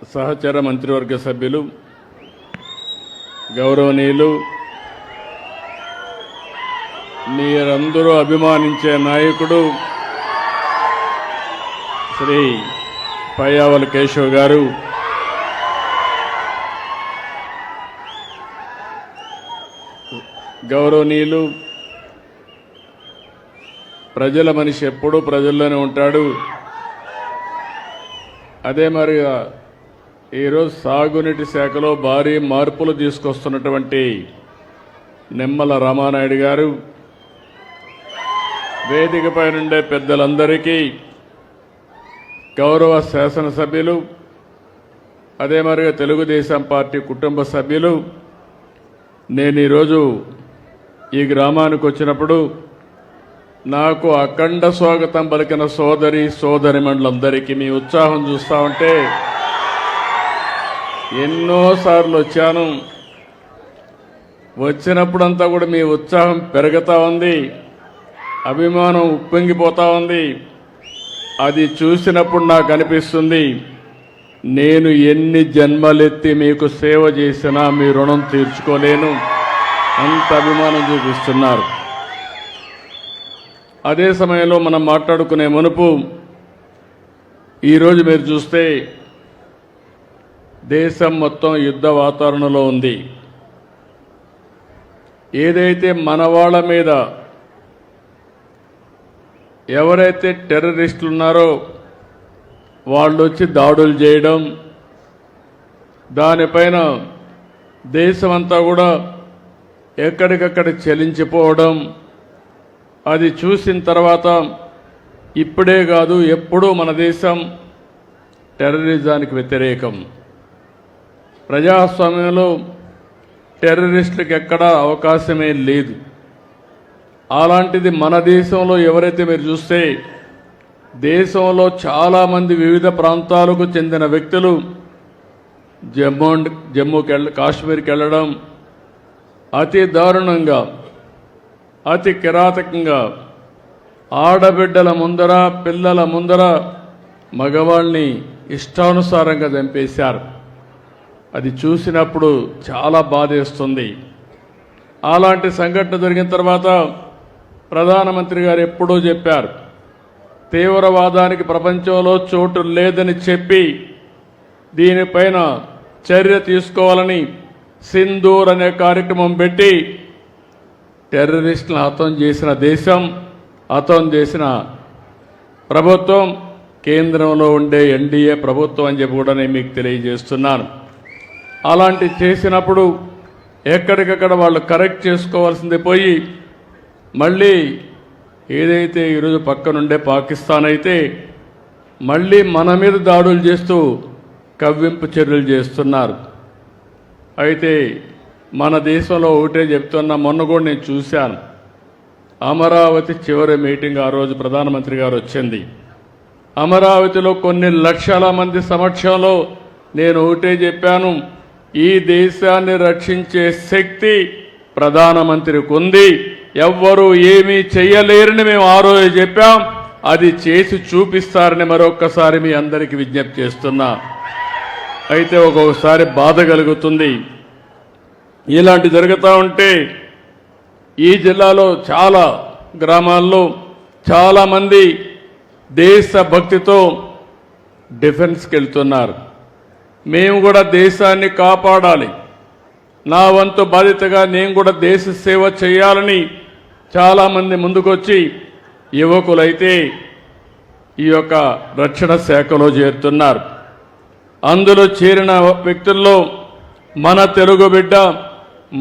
సహచర మంత్రివర్గ సభ్యులు గౌరవనీయులు మీరందరూ అభిమానించే నాయకుడు శ్రీ పయ్యావుల కేశవ్ గారు, గౌరవనీయులు ప్రజల మనిషి ఎప్పుడూ ప్రజల్లోనే ఉంటాడు. అదే మరిగా ఈరోజు సాగునీటి శాఖలో భారీ మార్పులు తీసుకొస్తున్నటువంటి నిమ్మల రామానాయుడు గారు, వేదికపై నుండే పెద్దలందరికీ, గౌరవ శాసనసభ్యులు, అదే మరిగా తెలుగుదేశం పార్టీ కుటుంబ సభ్యులు, నేను ఈరోజు ఈ గ్రామానికి వచ్చినప్పుడు నాకు అఖండ స్వాగతం పలికిన సోదరిమణులందరికీ మీ ఉత్సాహం చూస్తా ఉంటే ఎన్నోసార్లు వచ్చాను. వచ్చినప్పుడంతా కూడా మీ ఉత్సాహం పెరుగుతూ ఉంది, అభిమానం ఉప్పొంగిపోతూ ఉంది. అది చూసినప్పుడు నాకు అనిపిస్తుంది, నేను ఎన్ని జన్మలెత్తి మీకు సేవ చేసినా మీ రుణం తీర్చుకోలేను, అంత అభిమానం చూపిస్తున్నారు. అదే సమయంలో మనం మాట్లాడుకునే మునుపు ఈరోజు మీరు చూస్తే దేశం మొత్తం యుద్ధ వాతావరణంలో ఉంది. ఏదైతే మన వాళ్ళ మీద ఎవరైతే టెర్రరిస్టులు ఉన్నారో వాళ్ళు వచ్చి దాడులు చేయడం, దానిపైన దేశమంతా కూడా ఎక్కడికక్కడ చలించిపోవడం, అది చూసిన తర్వాత ఇప్పుడే కాదు ఎప్పుడూ మన దేశం టెర్రరిజానికి వ్యతిరేకం. ప్రజాస్వామ్యంలో టెర్రరిస్టులకు ఎక్కడా అవకాశమే లేదు. అలాంటిది మన దేశంలో ఎవరైతే మీరు చూస్తే దేశంలో చాలామంది వివిధ ప్రాంతాలకు చెందిన వ్యక్తులు కాశ్మీర్కి వెళ్ళడం, అతి దారుణంగా, అతి కిరాతకంగా ఆడబిడ్డల ముందర, పిల్లల ముందర మగవాళ్ళని ఇష్టానుసారంగా చంపేశారు. అది చూసినప్పుడు చాలా బాధేస్తుంది. అలాంటి సంఘటన జరిగిన తర్వాత ప్రధానమంత్రి గారు ఎప్పుడూ చెప్పారు, తీవ్రవాదానికి ప్రపంచంలో చోటు లేదని చెప్పి దీనిపైన చర్య తీసుకోవాలని సింధూర్ అనే కార్యక్రమం పెట్టి టెర్రరిస్టులను హతం చేసిన దేశం, హతం చేసిన ప్రభుత్వం కేంద్రంలో ఉండే ఎన్డీఏ ప్రభుత్వం అని చెప్పి కూడా నేను మీకు తెలియజేస్తున్నాను. అలాంటి చేసినప్పుడు ఎక్కడికక్కడ వాళ్ళు కరెక్ట్ చేసుకోవాల్సింది పోయి మళ్ళీ ఏదైతే ఈరోజు పక్కనుండే పాకిస్తాన్ అయితే మళ్ళీ మన మీద దాడులు చేస్తూ కవ్వింపు చర్యలు చేస్తున్నారు. అయితే మన దేశంలో ఒకటే చెప్తున్నా, మొన్న కూడా నేను చూశాను, అమరావతి చివరి మీటింగ్ ఆ రోజు ప్రధానమంత్రి గారు వచ్చింది. అమరావతిలో కొన్ని లక్షల మంది సమక్షంలో నేను ఒకటే చెప్పాను, ఈ దేశాన్ని రక్షించే శక్తి ప్రధానమంత్రికి ఉంది, ఎవ్వరూ ఏమీ చెయ్యలేరని మేము ఆ రోజు చెప్పాం. అది చేసి చూపిస్తారని మరొక్కసారి మీ అందరికీ విజ్ఞప్తి చేస్తున్నా. అయితే ఒక్కొక్కసారి బాధ కలుగుతుంది, ఇలాంటి జరుగుతూ ఉంటే ఈ జిల్లాలో చాలా గ్రామాల్లో చాలామంది దేశభక్తితో డిఫెన్స్కి వెళ్తున్నారు. మేము కూడా దేశాన్ని కాపాడాలి, నా వంతు బాధ్యతగా నేను కూడా దేశ సేవ చేయాలని చాలామంది ముందుకొచ్చి యువకులైతే ఈ యొక్క రక్షణ శాఖలో చేరుతున్నారు. అందులో చేరిన వ్యక్తుల్లో మన తెలుగు బిడ్డ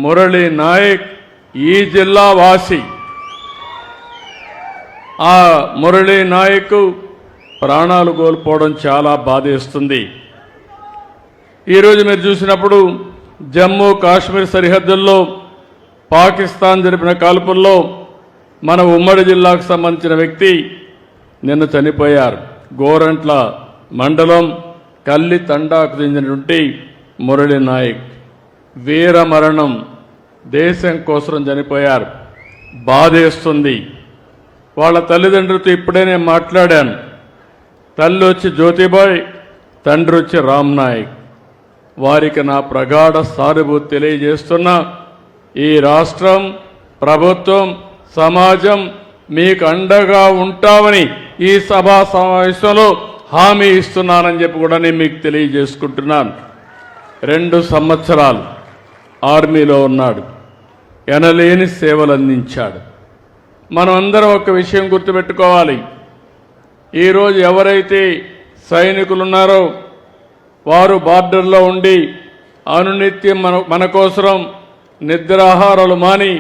మురళీ నాయక్ ఈ జిల్లా వాసి. ఆ మురళీ నాయక్ ప్రాణాలు కోల్పోవడం చాలా బాధేస్తుంది. ఈరోజు మీరు చూసినప్పుడు జమ్మూ కాశ్మీర్ సరిహద్దుల్లో పాకిస్తాన్ జరిపిన కాల్పుల్లో మన ఉమ్మడి జిల్లాకు సంబంధించిన వ్యక్తి నిన్న చనిపోయారు. గోరంట్ల మండలం కల్లి తండాకు చెందినటువంటి మురళీ నాయక్ వీర మరణం, దేశం కోసం చనిపోయారు. బాధేస్తుంది. వాళ్ళ తల్లిదండ్రులతో ఇప్పుడే నేను మాట్లాడాను. తల్లి వచ్చి జ్యోతిబాయ్ తండ్రి వచ్చి రామ్ నాయక్. వారికి నా ప్రగాఢ సానుభూతి తెలియజేస్తున్నా. ఈ రాష్ట్రం, ప్రభుత్వం, సమాజం మీకు అండగా ఉంటామని ఈ సభా సమావేశంలో హామీ ఇస్తున్నానని చెప్పి కూడా నేను మీకు తెలియజేసుకుంటున్నాను. 2 సంవత్సరాలు ఆర్మీలో ఉన్నాడు, ఎనలేని సేవలు అందించాడు. మనం అందరం ఒక విషయం గుర్తుపెట్టుకోవాలి. ఈరోజు ఎవరైతే సైనికులు ఉన్నారో వారు బార్డర్లో ఉండి అనునిత్యం మన కోసం నిద్రాహారాలు మాని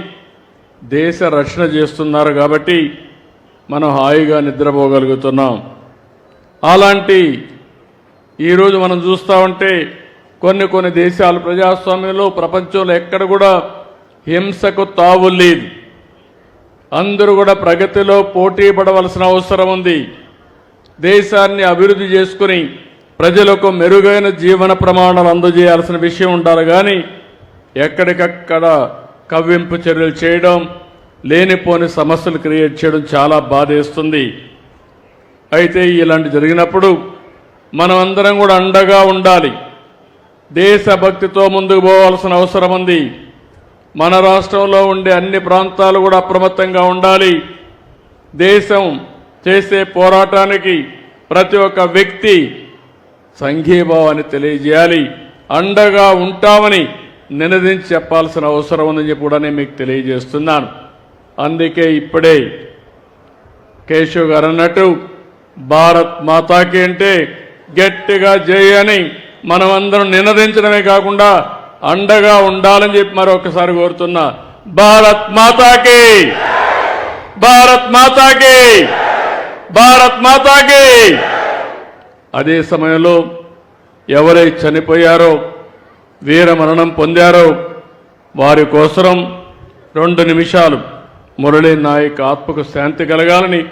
దేశ రక్షణ చేస్తున్నారు కాబట్టి మనం హాయిగా నిద్రపోగలుగుతున్నాం. అలాంటి ఈరోజు మనం చూస్తూ ఉంటే కొన్ని దేశాలు ప్రజాస్వామ్యంలో ప్రపంచంలో ఎక్కడ కూడా హింసకు తావు లేదు. అందరూ కూడా ప్రగతిలో పోటీ పడవలసిన అవసరం ఉంది. దేశాన్ని అభివృద్ధి చేసుకుని ప్రజలకు మెరుగైన జీవన ప్రమాణాలు అందజేయాల్సిన విషయం ఉండాలి. కానీ ఎక్కడికక్కడ కవ్వింపు చర్యలు చేయడం, లేనిపోని సమస్యలు క్రియేట్ చేయడం చాలా బాధేస్తుంది. అయితే ఇలాంటి జరిగినప్పుడు మనం అందరం కూడా అండగా ఉండాలి. దేశభక్తితో ముందుకు పోవాల్సిన అవసరం ఉంది. మన రాష్ట్రంలో ఉండే అన్ని ప్రాంతాలు కూడా అప్రమత్తంగా ఉండాలి. దేశం చేసే పోరాటానికి ప్రతి ఒక్క వ్యక్తి సంఘీభావాన్ని తెలియజేయాలి. అండగా ఉంటామని నినదించి చెప్పాల్సిన అవసరం ఉందని చెప్పి కూడా నేను మీకు తెలియజేస్తున్నాను. అందుకే ఇప్పుడే కేశవ్ గారు అన్నట్టు భారత్ మాతాకి అంటే గట్టిగా చేయని మనమందరం నినదించడమే కాకుండా అండగా ఉండాలని చెప్పి మరొకసారి కోరుతున్నా. భారత్ మాతాకి, భారత్ మాతాకి, భారత్ మాతాకి. అదే సమయంలో ఎవరైతే చనిపోయారో, వీర మరణం పొందారో వారి కోసం 2 నిమిషాలు మురళీ నాయక్ ఆత్మకు శాంతి కలగాలని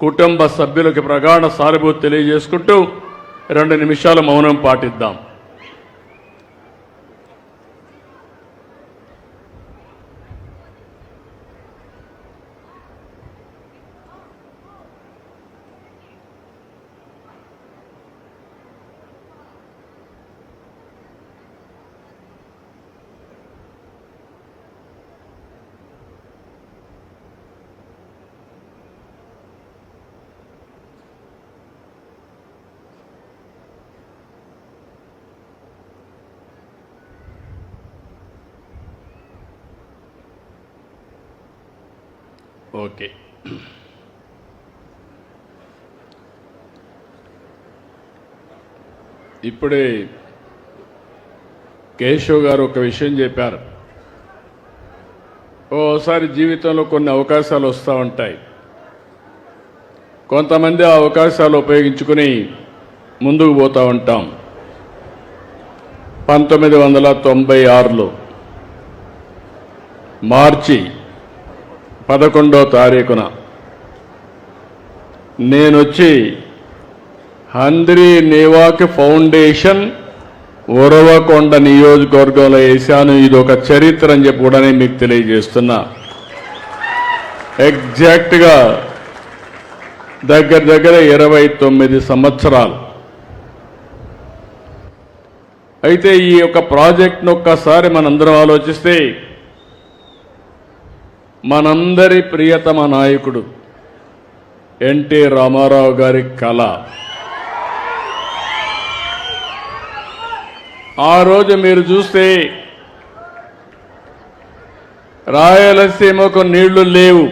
కుటుంబ సభ్యులకు ప్రగాఢ సానుభూతి తెలియజేసుకుంటూ 2 నిమిషాలు మౌనం పాటిద్దాం. ఓకే, ఇప్పుడే కేశవ్ గారు ఒక విషయం చెప్పారు. ఓసారి జీవితంలో కొన్ని అవకాశాలు వస్తూ ఉంటాయి. కొంతమంది ఆ అవకాశాలు ఉపయోగించుకుని ముందుకు పోతూ ఉంటాం. 1996లో మార్చి 11వ తారీఖున నేనొచ్చి హంద్రీ నేవాక్ ఫౌండేషన్ ఉరవకొండ నియోజకవర్గంలో వేశాను. ఇది ఒక చరిత్ర అని చెప్పి కూడా నేను మీకు తెలియజేస్తున్నా. ఎగ్జాక్ట్గా దగ్గర 29 సంవత్సరాలు. అయితే ఈ యొక్క ప్రాజెక్ట్ను ఒక్కసారి మనందరం ఆలోచిస్తే మనందరి ప్రియతమ నాయకుడు ఎన్టీ రామారావు గారి కళ. ఆ రోజు మీరు చూస్తే రాయలసీమకు నీళ్లు లేవు,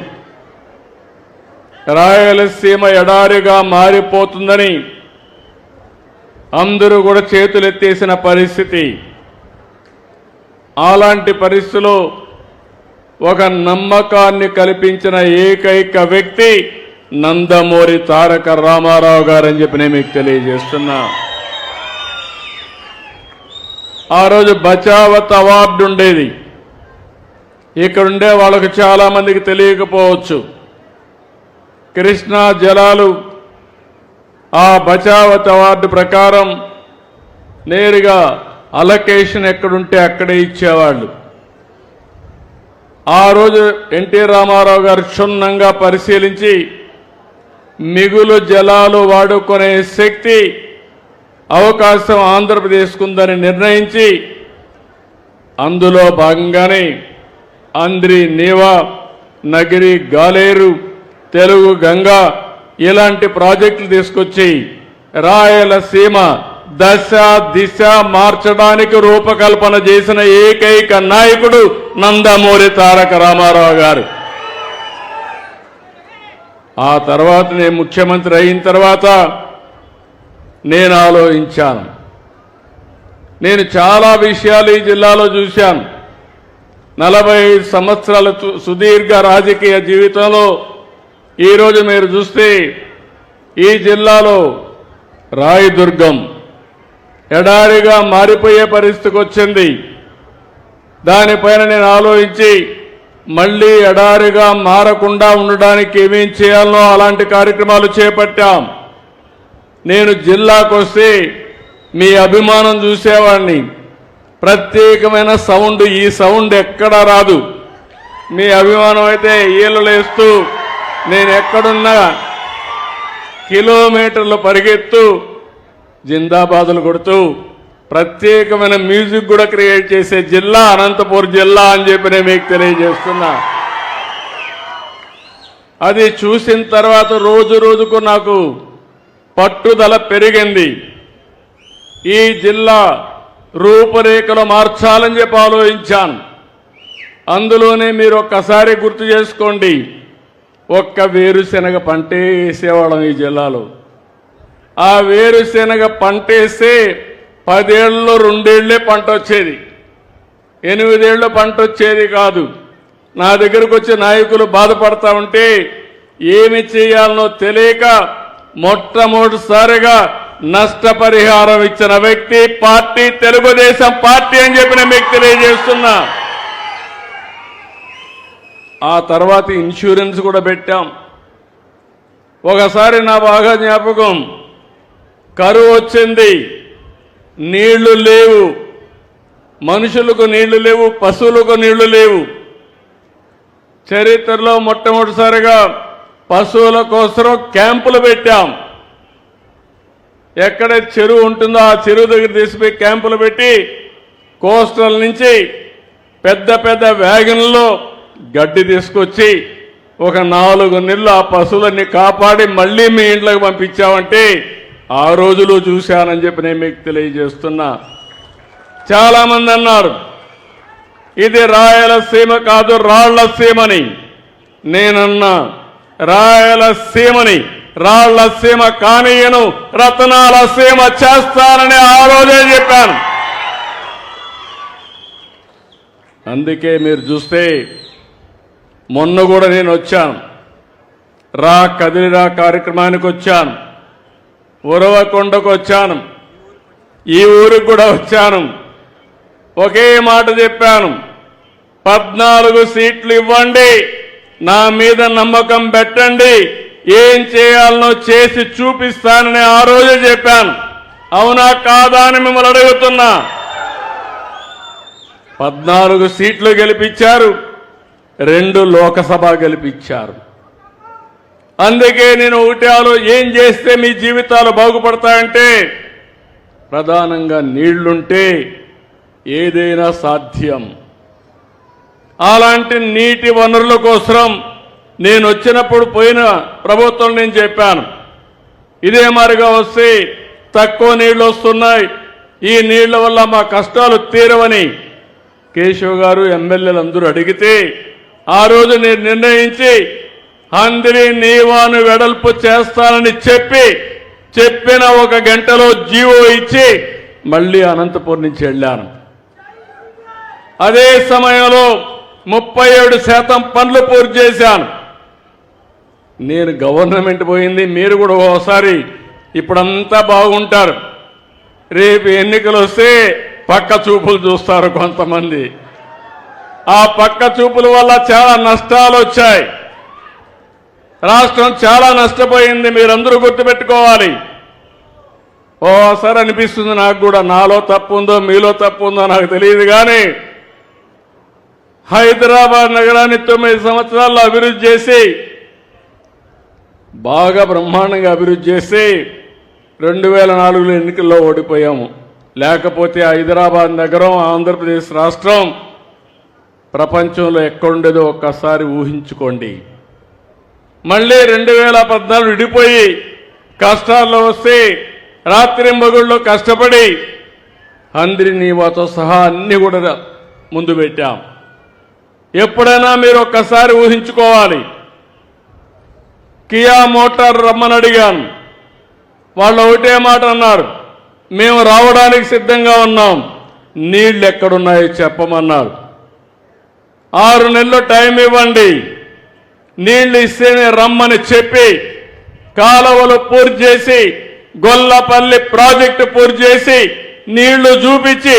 రాయలసీమ ఎడారిగా మారిపోతుందని అందరూ కూడా చేతులెత్తేసిన పరిస్థితి. అలాంటి పరిస్థితిలో ఒక నమ్మకాన్ని కల్పించిన ఏకైక వ్యక్తి నందమూరి తారక రామారావు గారని చెప్పి నేను మీకు తెలియజేస్తున్నా. ఆ రోజు బచావత్ అవార్డు ఉండేది. ఇక్కడుండే వాళ్ళకు చాలా మందికి తెలియకపోవచ్చు. కృష్ణా జలాలు ఆ బచావత్ అవార్డు ప్రకారం నేరుగా అలొకేషన్ ఎక్కడుంటే అక్కడే ఇచ్చేవాళ్ళు. ఆ రోజు ఎన్టీ రామారావు గారు క్షుణ్ణంగా పరిశీలించి మిగులు జలాలు వాడుకునే శక్తి అవకాశం ఆంధ్రప్రదేశ్కు ఉందని నిర్ణయించి అందులో భాగంగానే అంద్రి నీవా, నగిరి గాలేరు, తెలుగు గంగ ఇలాంటి ప్రాజెక్టులు తీసుకొచ్చి రాయలసీమ దశ దిశ మార్చడానికి రూపకల్పన చేసిన ఏకైక నాయకుడు నందమూరి తారక రామారావు గారు. ఆ తర్వాత నేను ముఖ్యమంత్రి అయిన తర్వాత నేను ఆలోచించాను. నేను చాలా విషయాలు ఈ జిల్లాలో చూశాను. 45 సంవత్సరాల సుదీర్ఘ రాజకీయ జీవితంలో ఈరోజు మీరు చూస్తే ఈ జిల్లాలో రాయదుర్గం ఎడారిగా మారిపోయే పరిస్థితికి వచ్చింది. దానిపైన నేను ఆలోచించి మళ్ళీ ఎడారిగా మారకుండా ఉండడానికి ఏమేం చేయాలనో అలాంటి కార్యక్రమాలు చేపట్టాం. నేను జిల్లాకు వస్తే మీ అభిమానం చూసేవాడిని. ప్రత్యేకమైన సౌండ్, ఈ సౌండ్ ఎక్కడా రాదు. మీ అభిమానం అయితే ఈలలేస్తూ నేను ఎక్కడున్నా కిలోమీటర్లు పరిగెత్తు జిందాబాదులు కొడుతూ ప్రత్యేకమైన మ్యూజిక్ కూడా క్రియేట్ చేసే జిల్లా అనంతపూర్ జిల్లా అని చెప్పి నేను మీకు తెలియజేస్తున్నా. అది చూసిన తర్వాత రోజు రోజుకు నాకు పట్టుదల పెరిగింది. ఈ జిల్లా రూపురేఖలు మార్చాలని చెప్పి ఆలోచించాను. అందులోనే మీరు ఒక్కసారి గుర్తు చేసుకోండి, ఒక్క వేరుశెనగ పంటే వేసేవాళ్ళం ఈ జిల్లాలో. ఆ వేరుశెనగ పంటేస్తే 10 ఏళ్ళలో 2 ఏళ్లే పంట వచ్చేది, 8 ఏళ్ళు పంట వచ్చేది కాదు. నా దగ్గరకు వచ్చే నాయకులు బాధపడతా ఉంటే ఏమి చేయాలనో తెలియక మొట్టమొదటిసారిగా నష్టపరిహారం ఇచ్చిన వ్యక్తి పార్టీ తెలుగుదేశం పార్టీ అని చెప్పి నేను మీకు తెలియజేస్తున్నా. ఆ తర్వాత ఇన్సూరెన్స్ కూడా పెట్టాం. ఒకసారి నా బాగా జ్ఞాపకం, కరువు వచ్చింది, నీళ్లు లేవు, మనుషులకు నీళ్లు లేవు, పశువులకు నీళ్లు లేవు. చరిత్రలో మొట్టమొదటిసారిగా పశువుల కోసం క్యాంపులు పెట్టాం. ఎక్కడ చెరువు ఉంటుందో ఆ చెరువు దగ్గర తీసిపోయి క్యాంపులు పెట్టి కోస్టల్ నుంచి పెద్ద పెద్ద వ్యాగన్లో గడ్డి తీసుకొచ్చి ఒక 4 నెలలు ఆ పశువులన్నీ కాపాడి మళ్ళీ మీ ఇంట్లోకి పంపించామంటే ఆ రోజులు చూశానని చెప్పి నేను మీకు తెలియజేస్తున్నా. చాలా మంది అన్నారు ఇది రాయలసీమ కాదు రాళ్లసీమని. నేనన్నా రాయలసీమని రాళ్లసీమ కానీయను, రతనాల సీమ చేస్తానని ఆ రోజే చెప్పాను. అందుకే మీరు చూస్తే మొన్న కూడా నేను వచ్చాను, రా కదిలిరా కార్యక్రమానికి వచ్చాను, ఉరవకొండకు వచ్చాను, ఈ ఊరికి కూడా వచ్చాను. ఒకే మాట చెప్పాను, 14 సీట్లు ఇవ్వండి, నా మీద నమ్మకం పెట్టండి, ఏం చేయాలనో చేసి చూపిస్తానని ఆ రోజే చెప్పాను. అవునా కాదా అని మిమ్మల్ని అడుగుతున్నా. 14 సీట్లు గెలిపించారు, 2 లోకసభ గెలిపించారు. అందుకే నేను ఒకటి ఏం చేస్తే మీ జీవితాలు బాగుపడతాయంటే ప్రధానంగా నీళ్లుంటే ఏదైనా సాధ్యం. అలాంటి నీటి వనరుల కోసం నేను వచ్చినప్పుడు పోయిన ప్రభుత్వం నేను చెప్పాను, ఇదే మారిగా వస్తే తక్కువ నీళ్లు వస్తున్నాయి, ఈ నీళ్ల వల్ల మా కష్టాలు తీరవని కేశవ్ గారు ఎమ్మెల్యేలు అందరూ అడిగితే ఆ రోజు నేను నిర్ణయించి అంద్రి నీవాను వెడల్పు చేస్తానని చెప్పిన 1 గంటలో జీవో ఇచ్చి మళ్ళీ అనంతపురం నుంచి వెళ్ళాను. అదే సమయంలో 37% పనులు పూర్తి చేశాను. నేను గవర్నమెంట్ పోయింది, మీరు కూడా ఒకసారి ఇప్పుడంతా బాగుంటారు, రేపు ఎన్నికలు వస్తే పక్క చూపులు చూస్తారు కొంతమంది. ఆ పక్క చూపుల వల్ల చాలా నష్టాలు వచ్చాయి, రాష్ట్రం చాలా నష్టపోయింది. మీరందరూ గుర్తుపెట్టుకోవాలి. ఓసారి అనిపిస్తుంది నాకు కూడా, నాలో తప్పు ఉందో మీలో తప్పు ఉందో నాకు తెలియదు, కానీ హైదరాబాద్ నగరాన్ని 9 సంవత్సరాల్లో అభివృద్ధి చేసి బాగా బ్రహ్మాండంగా అభివృద్ధి చేసి 2004లో ఎన్నికల్లో ఓడిపోయాము. లేకపోతే హైదరాబాద్ నగరం, ఆంధ్రప్రదేశ్ రాష్ట్రం ప్రపంచంలో ఎక్కడుండేదో ఒక్కసారి ఊహించుకోండి. మళ్ళీ 2014 విడిపోయి కష్టాల్లో వస్తే రాత్రింబగుళ్ళు కష్టపడి హంద్రి నీవాతో సహా అన్ని కూడా ముందు పెట్టాం. ఎప్పుడైనా మీరు ఒక్కసారి ఊహించుకోవాలి. కియా మోటార్ రమ్మని అడిగాను. వాళ్ళు ఒకటే మాట అన్నారు, మేము రావడానికి సిద్ధంగా ఉన్నాం, నీళ్లు ఎక్కడున్నాయో చెప్పమన్నారు. 6 నెలలు టైం ఇవ్వండి, నీళ్లు ఇస్తేనే రమ్మని చెప్పి కాలువలు పూర్తి చేసి గొల్లపల్లి ప్రాజెక్టు పూర్తి చేసి నీళ్లు చూపించి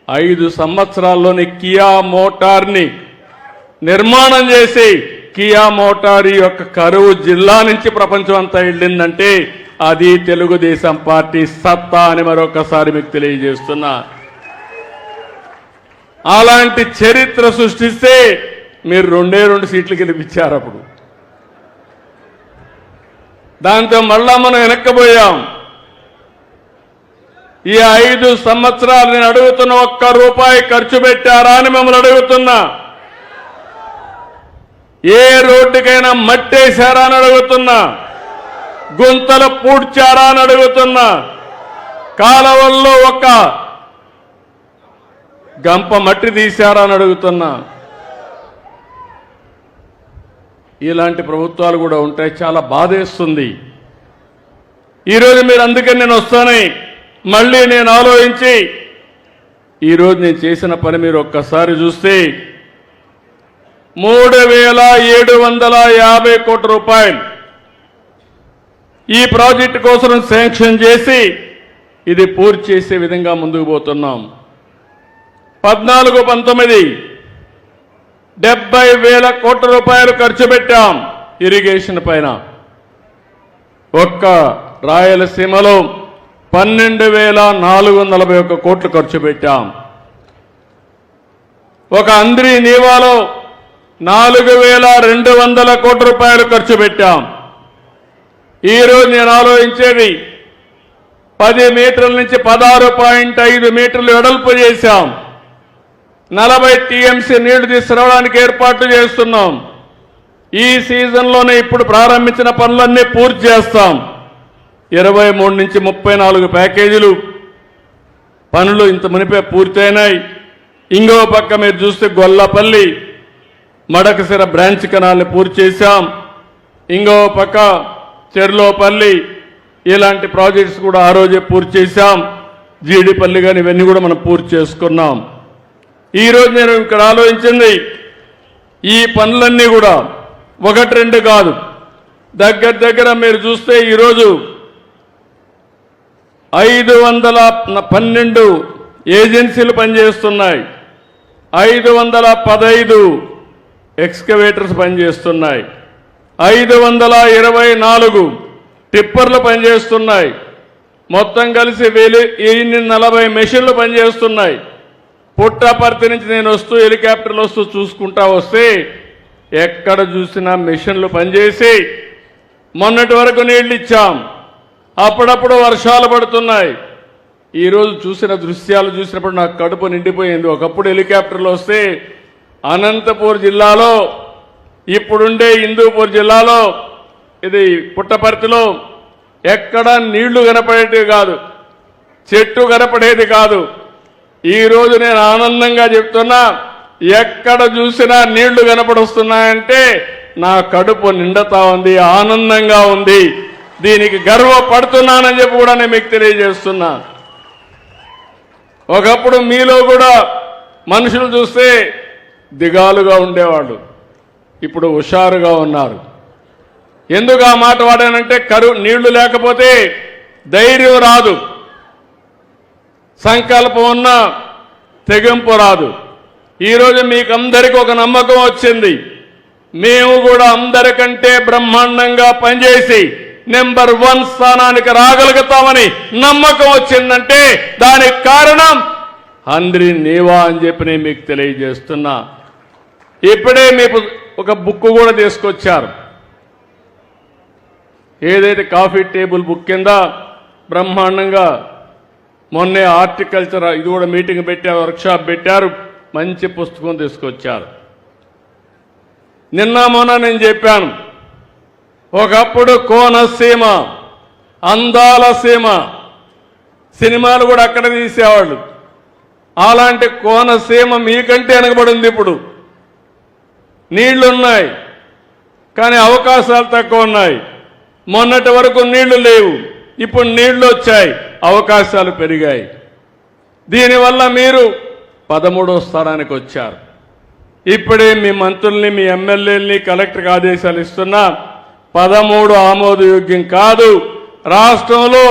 5 సంవత్సరాల్లోని కియా మోటార్ని నిర్మాణం చేసి కియా మోటార్ యొక్క కరువు జిల్లా నుంచి ప్రపంచం అంతా వెళ్ళిందంటే అది తెలుగుదేశం పార్టీ సత్తా అని మరొకసారి మీకు తెలియజేస్తున్నా. అలాంటి చరిత్ర సృష్టిస్తే మీరు 2 సీట్లు గెలిపించారు. అప్పుడు దాంతో మళ్ళా మనం వెనక్కిపోయాం. ఈ 5 సంవత్సరాలు నేను అడుగుతున్న, ఒక్క రూపాయి ఖర్చు పెట్టారా అని మిమ్మల్ని అడుగుతున్నా. ఏ రోడ్డుకైనా మట్టేశారా అని అడుగుతున్నా. గుంతలు పూడ్చారా అని అడుగుతున్నా. కాలువల్లో ఒక గంప మట్టి తీశారా అని అడుగుతున్నా. ఇలాంటి ప్రభుత్వాలు కూడా ఉంటాయి. చాలా బాధేస్తుంది. ఈరోజు మీరు అందుకని నేను వస్తానని మళ్ళీ నేను ఆలోచించి ఈరోజు నేను చేసిన పని మీరు ఒక్కసారి చూస్తే 3,750 కోట్ల రూపాయలు ఈ ప్రాజెక్టు కోసం శాంక్షన్ చేసి ఇది పూర్తి చేసే విధంగా ముందుకు పోతున్నాం. 14-19 70,000 కోట్ల రూపాయలు ఖర్చు పెట్టాం ఇరిగేషన్ పైన. ఒక్క రాయలసీమలో 12,441 కోట్లు ఖర్చు పెట్టాం. ఒక అంద్రి నీవాలో 4,200 కోట్ల రూపాయలు ఖర్చు పెట్టాం. ఈరోజు నేను ఆలోచించేది 10 మీటర్ల నుంచి 16.5 మీటర్లు వెడల్పు చేశాం. 40 టీఎంసీ నీళ్లు తీసుకురావడానికి ఏర్పాట్లు చేస్తున్నాం. ఈ సీజన్లోనే ఇప్పుడు ప్రారంభించిన పనులన్నీ పూర్తి చేస్తాం. 23 నుంచి 34 ప్యాకేజీలు పనులు ఇంత మునిపే పూర్తయినాయి. ఇంకో పక్క మీరు చూస్తే గొల్లపల్లి మడకసిర బ్రాంచ్ కెనాల్ని పూర్తి చేశాం. ఇంకో పక్క చెర్లోపల్లి ఇలాంటి ప్రాజెక్ట్స్ కూడా ఆ రోజే పూర్తి చేశాం. జీడిపల్లి కానీ ఇవన్నీ కూడా మనం పూర్తి చేసుకున్నాం. ఈరోజు నేను ఇక్కడ ఆలోచించింది ఈ పనులన్నీ కూడా 1-2 కాదు, దగ్గర మీరు చూస్తే ఈరోజు 512 ఏజెన్సీలు పనిచేస్తున్నాయి. 515 ఎక్స్కవేటర్స్ పనిచేస్తున్నాయి. 524 టిప్పర్లు పనిచేస్తున్నాయి. మొత్తం కలిసి 1040 మెషిన్లు పనిచేస్తున్నాయి. పుట్టపర్తి నుంచి నేను వస్తూ హెలికాప్టర్లు వస్తూ చూసుకుంటా వస్తే ఎక్కడ చూసినా మెషిన్లు పనిచేసి మొన్నటి వరకు నీళ్లు ఇచ్చాం. అప్పుడప్పుడు వర్షాలు పడుతున్నాయి. ఈరోజు చూసిన దృశ్యాలు చూసినప్పుడు నాకు కడుపు నిండిపోయింది. ఒకప్పుడు హెలికాప్టర్లు వస్తే అనంతపూర్ జిల్లాలో, ఇప్పుడుండే హిందూపూర్ జిల్లాలో, ఇది పుట్టపర్తిలో ఎక్కడ నీళ్లు కనపడేది కాదు, చెట్టు కనపడేది కాదు. ఈరోజు నేను ఆనందంగా చెప్తున్నా, ఎక్కడ చూసినా నీళ్లు కనపడొస్తున్నాయంటే నా కడుపు నిండుతా ఉంది, ఆనందంగా ఉంది. దీనికి గర్వపడుతున్నానని చెప్పి కూడా నేను మీకు తెలియజేస్తున్నా. ఒకప్పుడు మీలో కూడా మనుషులు చూస్తే దిగాలుగా ఉండేవాళ్ళు, ఇప్పుడు హుషారుగా ఉన్నారు. ఎందుకు ఆ మాట వాడానంటే నీళ్లు లేకపోతే ధైర్యం రాదు, సంకల్పం ఉన్న తెగింపు రాదు. ఈరోజు మీకు అందరికీ ఒక నమ్మకం వచ్చింది. మేము కూడా అందరికంటే బ్రహ్మాండంగా పనిచేసి నెంబర్ 1 స్థానానికి రాగలుగుతామని నమ్మకం వచ్చిందంటే దానికి కారణం హంద్రి నీవా అని చెప్పి నేను మీకు తెలియజేస్తున్నా. ఇప్పుడే మీకు ఒక బుక్ కూడా తీసుకొచ్చారు. ఏదైతే కాఫీ టేబుల్ బుక్ కింద బ్రహ్మాండంగా మొన్నే హార్టికల్చర్ ఇది కూడా మీటింగ్ పెట్టారు, వర్క్షాప్ పెట్టారు, మంచి పుస్తకం తీసుకొచ్చారు. నిన్న మొన్న నేను చెప్పాను, ఒకప్పుడు కోనసీమ అందాల సీమ, సినిమాలు కూడా అక్కడ తీసేవాళ్ళు. అలాంటి కోనసీమ మీకంటే వెనకబడింది. ఇప్పుడు నీళ్లున్నాయి కానీ అవకాశాలు తక్కువ ఉన్నాయి. మొన్నటి వరకు నీళ్లు లేవు, ఇప్పుడు నీళ్లు వచ్చాయి, అవకాశాలు పెరిగాయి. దీనివల్ల మీరు 13వ స్థానానికి వచ్చారు. ఇప్పుడే మీ మంత్రుల్ని, మీ ఎమ్మెల్యేలని కలెక్టర్కి ఆదేశాలు ఇస్తున్నా, 13 ఆమోదయోగ్యం కాదు. రాష్ట్రంలో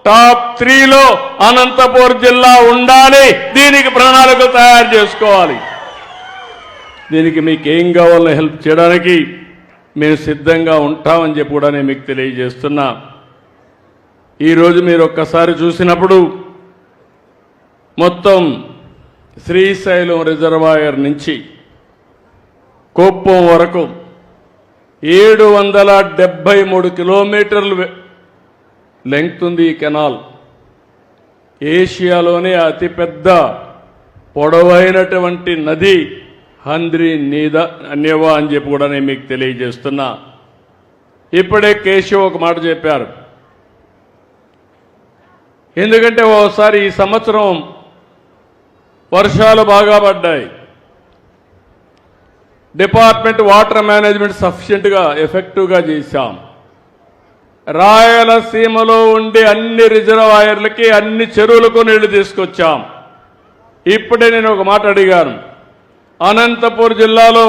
టాప్ 3లో అనంతపూర్ జిల్లా ఉండాలి. దీనికి ప్రణాళికలు తయారు చేసుకోవాలి. దీనికి మీకు ఏం కావాలో హెల్ప్ చేయడానికి మేము సిద్ధంగా ఉంటామని చెప్పి కూడా నేను మీకు తెలియజేస్తున్నా. ఈరోజు మీరు ఒక్కసారి చూసినప్పుడు మొత్తం శ్రీశైలం రిజర్వాయర్ నుంచి కుప్పం వరకు 773 కిలోమీటర్లు లెంగ్త్ ఉంది ఈ కెనాల్. ఏషియాలోనే అతిపెద్ద పొడవైనటువంటి నది హంద్రి నేవా అని చెప్పి కూడా నేను మీకు తెలియజేస్తున్నా. ఇప్పుడే కేశవ్ ఒక మాట చెప్పారు. ఎందుకంటే ఓసారి ఈ సంవత్సరం వర్షాలు బాగా పడ్డాయి, డిపార్ట్మెంట్ వాటర్ మేనేజ్మెంట్ సఫిషియెంట్గా ఎఫెక్టివ్గా చేశాం. రాయలసీమలో ఉండే అన్ని రిజర్వాయర్లకి, అన్ని చెరువులకు నీళ్లు తీసుకొచ్చాం. ఇప్పుడే నేను ఒక మాట అడిగాను, అనంతపూర్ జిల్లాలో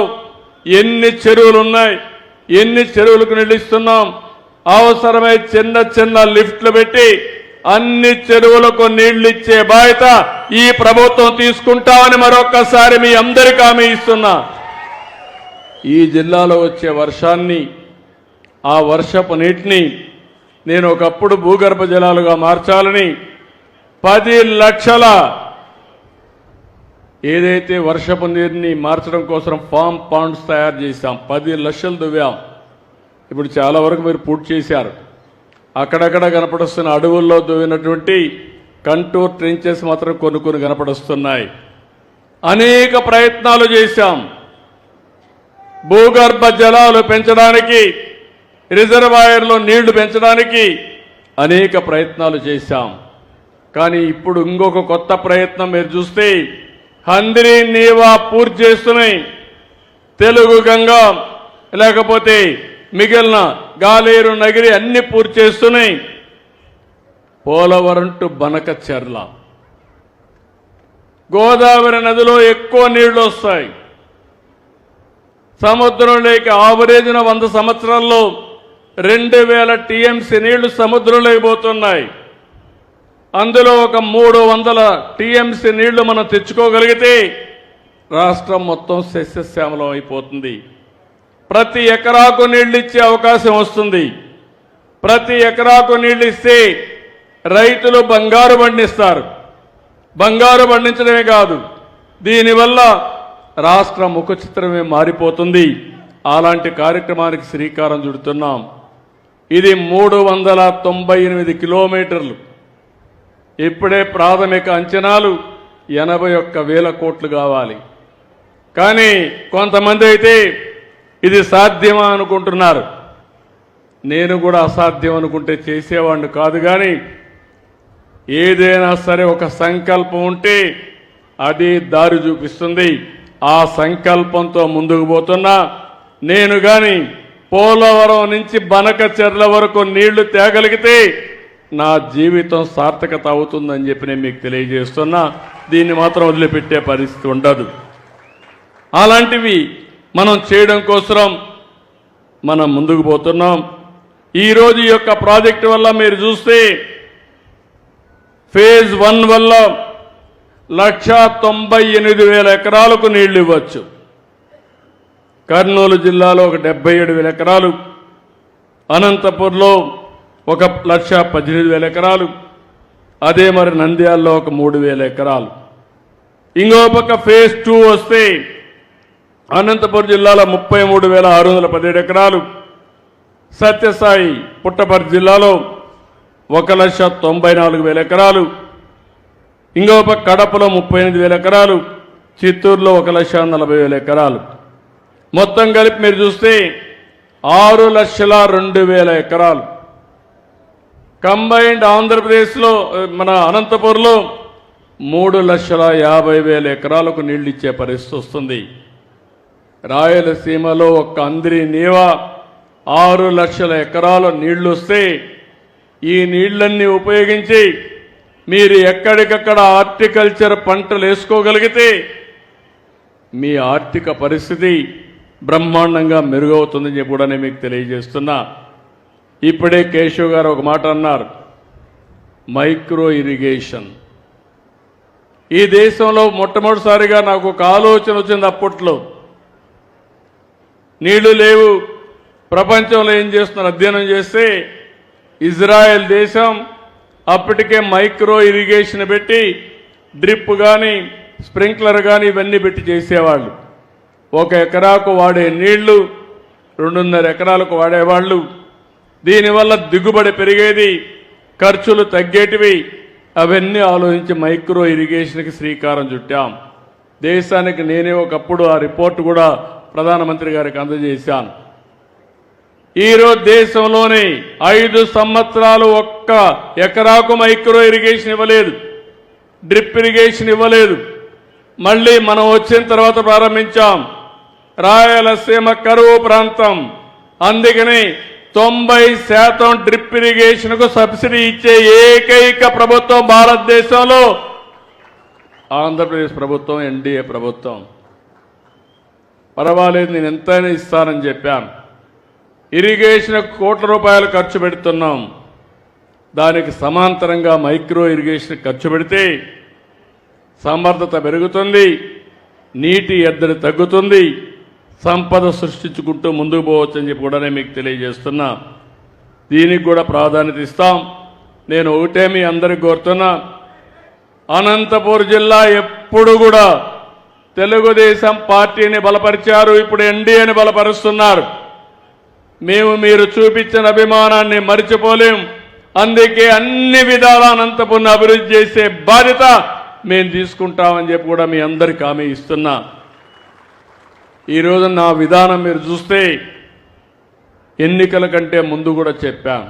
ఎన్ని చెరువులు ఉన్నాయి, ఎన్ని చెరువులకు నీళ్లు ఇస్తున్నాం, అవసరమై చిన్న చిన్న లిఫ్ట్లు పెట్టి అన్ని చెరువులకు నీళ్లు ఇచ్చే బాధ్యత ఈ ప్రభుత్వం తీసుకుంటామని మరొక్కసారి మీ అందరికీ హామీ ఇస్తున్నా. ఈ జిల్లాలో వచ్చే వర్షాన్ని, ఆ వర్షపు నీటిని నేను ఒకప్పుడు భూగర్భ జలాలుగా మార్చాలని 10 లక్షల ఏదైతే వర్షపు నీరుని మార్చడం కోసం ఫామ్ పాండ్స్ తయారు చేశాం. 10 లక్షలు దువ్వాం. ఇప్పుడు చాలా వరకు మీరు పూర్తి చేశారు. అక్కడక్కడ కనపడుస్తున్న అడవుల్లో దువ్వినటువంటి కంటూర్ ట్రెంచెస్ మాత్రం కొన్ని కనపడుస్తున్నాయి. అనేక ప్రయత్నాలు చేశాం. భూగర్భ జలాలు పెంచడానికి, రిజర్వాయర్లో నీళ్లు పెంచడానికి అనేక ప్రయత్నాలు చేశాం. కానీ ఇప్పుడు ఇంకొక కొత్త ప్రయత్నం మీరు చూస్తే హంద్రి నీవా పూర్తి చేస్తున్నాయి. తెలుగు గంగా లేకపోతే మిగిలిన గాలేరు నగిరి అన్ని పూర్తి చేస్తున్నాయి. పోలవరం టు బనకచెర్ల, గోదావరి నదిలో ఎక్కువ నీళ్లు వస్తాయి. సముద్రంలోకి ఆవరేజ్న 100 సంవత్సరాల్లో 2000 టీఎంసీ నీళ్లు సముద్రంలోకి పోతున్నాయి. అందులో ఒక 300 టీఎంసీ నీళ్లు మనం తెచ్చుకోగలిగితే రాష్ట్రం మొత్తం సస్యశ్యామలం అయిపోతుంది. ప్రతి ఎకరాకు నీళ్లు ఇచ్చే అవకాశం వస్తుంది. ప్రతి ఎకరాకు నీళ్లు ఇస్తే రైతులు బంగారు పండిస్తారు. బంగారు పండించడమే కాదు, దీనివల్ల రాష్ట్ర ముఖ చిత్రమే మారిపోతుంది. అలాంటి కార్యక్రమానికి శ్రీకారం చుడుతున్నాం. ఇది 398 కిలోమీటర్లు. ఇప్పుడే ప్రాథమిక అంచనాలు 81,000 కోట్లు కావాలి. కానీ కొంతమంది అయితే ఇది సాధ్యమా అనుకుంటున్నారు. నేను కూడా అసాధ్యం అనుకుంటే చేసేవాడిని కాదు. కానీ ఏదైనా సరే ఒక సంకల్పం ఉంటే అది దారి చూపిస్తుంది. ఆ సంకల్పంతో ముందుకు పోతున్నా. నేను కానీ పోలవరం నుంచి బనకచెర్ల వరకు నీళ్లు తేగలిగితే నా జీవితం సార్థకత అవుతుందని చెప్పి నేను మీకు తెలియజేస్తున్నా. దీన్ని మాత్రం వదిలిపెట్టే పరిస్థితి ఉండదు. అలాంటివి మనం చేయడం కోసం మనం ముందుకు పోతున్నాం. ఈరోజు ఈ యొక్క ప్రాజెక్టు వల్ల మీరు చూస్తే ఫేజ్ 1 వల్ల 1,98,000 ఎకరాలకు నీళ్లు ఇవ్వచ్చు. కర్నూలు జిల్లాలో ఒక 77,000 ఎకరాలు, అనంతపూర్లో ఒక 1,18,000 ఎకరాలు, అదే మరి నంద్యాలలో ఒక 3,000 ఎకరాలు. ఇంకో పక్క ఫేజ్ 2 వస్తే అనంతపురం జిల్లాలో 33,617 ఎకరాలు, సత్యసాయి పుట్టపర్తి జిల్లాలో 1,94,000 ఎకరాలు, ఇంకో పక్క కడపలో 38,000 ఎకరాలు, చిత్తూరులో 1,40,000 ఎకరాలు. మొత్తం కలిపి మీరు చూస్తే 6,02,000 ఎకరాలు. కంబైన్డ్ ఆంధ్రప్రదేశ్లో మన అనంతపూర్లో 3,50,000 ఎకరాలకు నీళ్లు ఇచ్చే పరిస్థితి వస్తుంది. రాయలసీమలో ఒక్క అందిరి నీవ 6 లక్షల ఎకరాల నీళ్లు వస్తే ఈ నీళ్లన్నీ ఉపయోగించి మీరు ఎక్కడికక్కడ హార్టికల్చర్ పంటలు వేసుకోగలిగితే మీ ఆర్థిక పరిస్థితి బ్రహ్మాండంగా మెరుగవుతుందని చెప్పి కూడా నేను మీకు తెలియజేస్తున్నా. ఇప్పుడే కేశవ్ గారు ఒక మాట అన్నారు, మైక్రో ఇరిగేషన్. ఈ దేశంలో మొట్టమొదటిసారిగా నాకు ఒక ఆలోచన వచ్చింది. అప్పట్లో నీళ్లు లేవు, ప్రపంచంలో ఏం చేస్తున్నారు అధ్యయనం చేస్తే ఇజ్రాయెల్ దేశం అప్పటికే మైక్రో ఇరిగేషన్ పెట్టి డ్రిప్ కానీ స్ప్రింక్లర్ కానీ ఇవన్నీ పెట్టి చేసేవాళ్ళు. 1 ఎకరాకు వాడే నీళ్లు 2.5 ఎకరాలకు వాడేవాళ్ళు. దీనివల్ల దిగుబడి పెరిగేది, ఖర్చులు తగ్గేటివి. అవన్నీ ఆలోచించి మైక్రో ఇరిగేషన్కి శ్రీకారం చుట్టాం. దేశానికి నేనే ఒకప్పుడు ఆ రిపోర్ట్ కూడా ప్రధానమంత్రి గారికి అందజేశాను. ఈరోజు దేశంలోనే 5 సంవత్సరాలు 1 ఎకరాకు మైక్రో ఇరిగేషన్ ఇవ్వలేదు, డ్రిప్ ఇరిగేషన్ ఇవ్వలేదు. మళ్ళీ మనం వచ్చిన తర్వాత ప్రారంభించాం. రాయలసీమ కరువు ప్రాంతం, అందుకని 90% డ్రిప్ ఇరిగేషన్కు సబ్సిడీ ఇచ్చే ఏకైక ప్రభుత్వం భారతదేశంలో ఆంధ్రప్రదేశ్ ప్రభుత్వం, ఎన్డీఏ ప్రభుత్వం. పర్వాలేదు, నేను ఎంతైనా ఇస్తానని చెప్పాను. ఇరిగేషన్ ₹1,00,00,000 ఖర్చు పెడుతున్నాం. దానికి సమాంతరంగా మైక్రో ఇరిగేషన్ ఖర్చు పెడితే సమర్థత పెరుగుతుంది, నీటి ఎద్దడి తగ్గుతుంది, సంపద సృష్టించుకుంటూ ముందుకు పోవచ్చని చెప్పి కూడా నేను మీకు తెలియజేస్తున్నా. దీనికి కూడా ప్రాధాన్యత ఇస్తాం. నేను ఒకటే మీ అందరికి కోరుతున్నా, అనంతపూర్ జిల్లా ఎప్పుడు కూడా తెలుగుదేశం పార్టీని బలపరిచారు, ఇప్పుడు ఎన్డీఏని బలపరుస్తున్నారు. మేము మీరు చూపించిన అభిమానాన్ని మరిచిపోలేం. అందుకే అన్ని విధాల అనంతపురం అభివృద్ధి చేసే బాధ్యత మేము తీసుకుంటామని చెప్పి కూడా మీ అందరికీ హామీ ఇస్తున్నా. ఈరోజు నా విధానం మీరు చూస్తే ఎన్నికల కంటే ముందు కూడా చెప్పాం.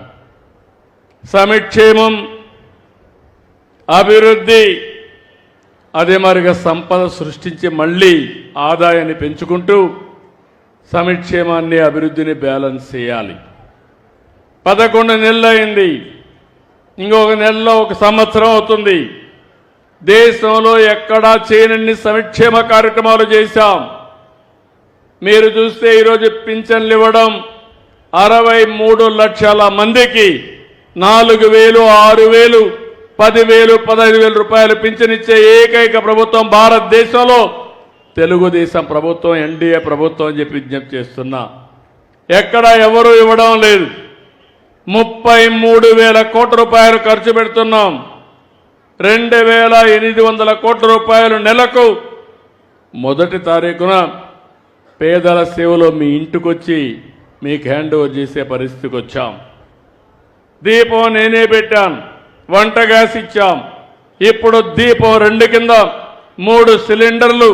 సంక్షేమం, అభివృద్ధి, అదే మరిగా సంపద సృష్టించి మళ్ళీ ఆదాయాన్ని పెంచుకుంటూ సంక్షేమాన్ని అభివృద్ధిని బ్యాలెన్స్ చేయాలి. 11 నెలలు అయింది, ఇంకొక నెలలో 1 సంవత్సరం అవుతుంది. దేశంలో ఎక్కడా చేయనన్ని సంక్షేమ కార్యక్రమాలు చేశాం. మీరు చూస్తే ఈరోజు పింఛన్లు ఇవ్వడం 63 లక్షల మందికి 4,000, 6,000, 10,000, 15,000 రూపాయలు పింఛనిచ్చే ఏకైక ప్రభుత్వం భారతదేశంలో తెలుగుదేశం ప్రభుత్వం, ఎన్డీఏ ప్రభుత్వం అని చెప్పి విజ్ఞప్తి చేస్తున్నా. ఎక్కడ ఎవరు ఇవ్వడం లేదు. 33,000 కోట్ల రూపాయలు ఖర్చు పెడుతున్నాం. 2,800 కోట్ల రూపాయలు నెలకు. 1వ తారీఖున పేదల సేవలో మీ ఇంటికొచ్చి మీకు హ్యాండ్ ఓవర్ చేసే పరిస్థితికి వచ్చాం. దీపం నేనే పెట్టాను, వంట గ్యాస్ ఇచ్చాం. ఇప్పుడు దీపం 2 కింద 3 సిలిండర్లు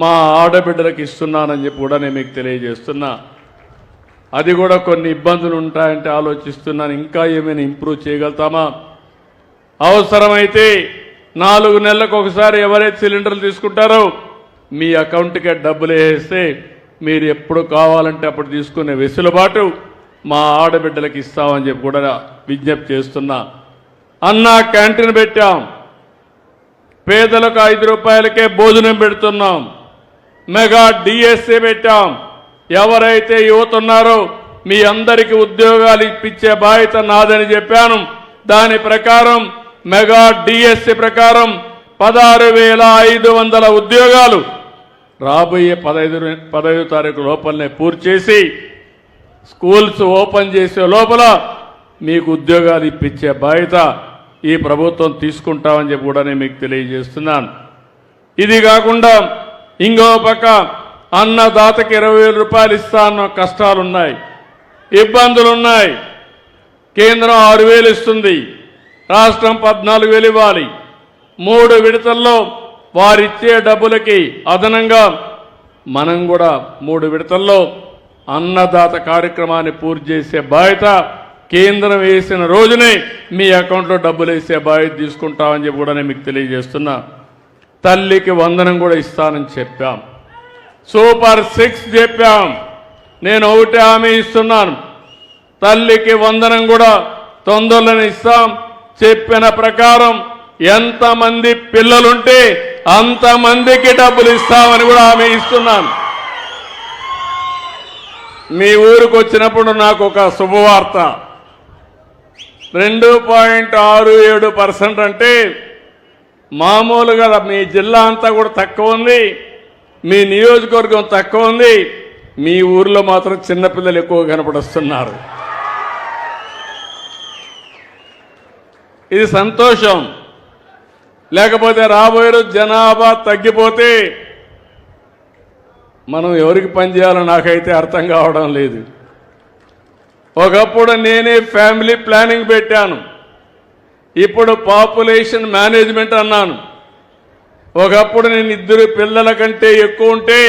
మా ఆడబిడ్డలకు ఇస్తున్నానని చెప్పి కూడా నేను మీకు తెలియజేస్తున్నా. అది కూడా కొన్ని ఇబ్బందులు ఉంటాయంటే ఆలోచిస్తున్నాను, ఇంకా ఏమైనా ఇంప్రూవ్ చేయగలుగుతామా. అవసరమైతే 4 నెలలకు ఒకసారి ఎవరైతే సిలిండర్లు తీసుకుంటారో మీ అకౌంట్కే డబ్బులు వేస్తే మీరు ఎప్పుడు కావాలంటే అప్పుడు తీసుకునే వెసులుబాటు మా ఆడబిడ్డలకు ఇస్తామని చెప్పి కూడా విజ్ఞప్తి చేస్తున్నా. అన్నా క్యాంటీన్ పెట్టాం, పేదలకు 5 రూపాయలకే భోజనం పెడుతున్నాం. మెగా డిఎస్సీ పెట్టాం. ఎవరైతే యువత ఉన్నారో మీ అందరికీ ఉద్యోగాలు ఇప్పించే బాధ్యత నాదని చెప్పాను. దాని ప్రకారం మెగా డిఎస్సీ ప్రకారం 16,500 ఉద్యోగాలు రాబోయే 15 తారీఖు లోపలనే పూర్తి చేసి స్కూల్స్ ఓపెన్ చేసే లోపల మీకు ఉద్యోగాలు ఇప్పించే బాధ్యత ఈ ప్రభుత్వం తీసుకుంటామని చెప్పి కూడా నేను మీకు తెలియజేస్తున్నాను. ఇది కాకుండా ఇంకో పక్క అన్నదాతకి 20,000 రూపాయలు ఇస్తా అన్న కష్టాలున్నాయి, ఇబ్బందులున్నాయి. కేంద్రం 6,000 ఇస్తుంది, రాష్ట్రం 14,000 ఇవ్వాలి. 3 విడతల్లో వారిచ్చే డబ్బులకి అదనంగా మనం కూడా 3 విడతల్లో అన్నదాత కార్యక్రమాన్ని పూర్తి చేసే బాధ్యత కేంద్రం వేసిన రోజునే మీ అకౌంట్లో డబ్బులు వేసే బాధ్యత తీసుకుంటామని చెప్పి కూడా నేను మీకు తెలియజేస్తున్నా. తల్లికి వందనం కూడా ఇస్తానని చెప్పాం. సూపర్ 6 చెప్పాం. నేను ఒకటి హామీ ఇస్తున్నాను, తల్లికి వందనం కూడా తొందరలోనే ఇస్తాం. చెప్పిన ప్రకారం ఎంతమంది పిల్లలుంటే అంతమందికి డబ్బులు ఇస్తామని కూడా హామీ ఇస్తున్నాను. మీ ఊరికి వచ్చినప్పుడు నాకు ఒక శుభవార్త. 2.67% అంటే మామూలుగా మీ జిల్లా అంతా కూడా తక్కువ ఉంది, మీ నియోజకవర్గం తక్కువ ఉంది, మీ ఊర్లో మాత్రం చిన్నపిల్లలు ఎక్కువ కనపడుస్తున్నారు. ఇది సంతోషం. లేకపోతే రాబోయే రోజు జనాభా తగ్గిపోతే మనం ఎవరికి పనిచేయాలో నాకైతే అర్థం కావడం లేదు. ఒకప్పుడు నేనే ఫ్యామిలీ ప్లానింగ్ పెట్టాను, ఇప్పుడు పాపులేషన్ మేనేజ్మెంట్ అన్నాను. ఒకప్పుడు నేను 2 పిల్లల కంటే ఎక్కువ ఉంటే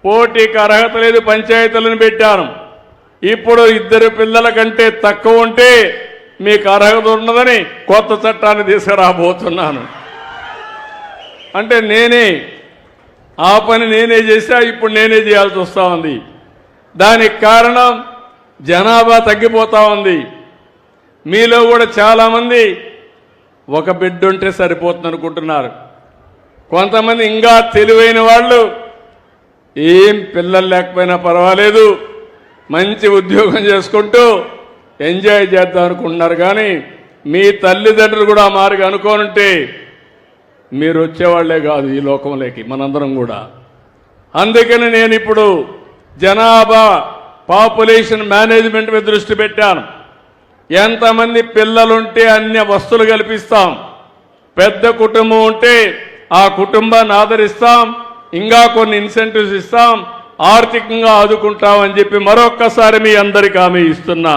పోటీకి అర్హత లేదు పంచాయతీలను పెట్టాను. ఇప్పుడు 2 పిల్లల కంటే తక్కువ ఉంటే మీకు అర్హత ఉండదని కొత్త చట్టాన్ని తీసుకురాబోతున్నాను. అంటే నేనే ఆ పని నేనే చేశా, ఇప్పుడు నేనే చేయాల్సి వస్తూ ఉంది. దానికి కారణం జనాభా తగ్గిపోతూ ఉంది. మీలో కూడా చాలామంది ఒక బిడ్డ ఉంటే సరిపోతుంది అనుకుంటున్నారు. కొంతమంది ఇంకా తెలివైన వాళ్ళు ఏం పిల్లలు లేకపోయినా పర్వాలేదు, మంచి ఉద్యోగం చేసుకుంటూ ఎంజాయ్ చేద్దాం అనుకుంటున్నారు. కానీ మీ తల్లిదండ్రులు కూడా ఆ మార్గం అనుకోనుంటే మీరు వచ్చేవాళ్లే కాదు ఈ లోకంలోకి, మనందరం కూడా. అందుకని నేను ఇప్పుడు జనాభా పాపులేషన్ మేనేజ్మెంట్ మీద దృష్టి పెట్టాను. ఎంతమంది పిల్లలుంటే అన్ని వస్తువులు కల్పిస్తాం, పెద్ద కుటుంబం ఉంటే ఆ కుటుంబాన్ని ఆదరిస్తాం, ఇంకా కొన్ని ఇన్సెంటివ్స్ ఇస్తాం, ఆర్థికంగా ఆదుకుంటామని చెప్పి మరొక్కసారి మీ అందరికీ హామీ ఇస్తున్నా.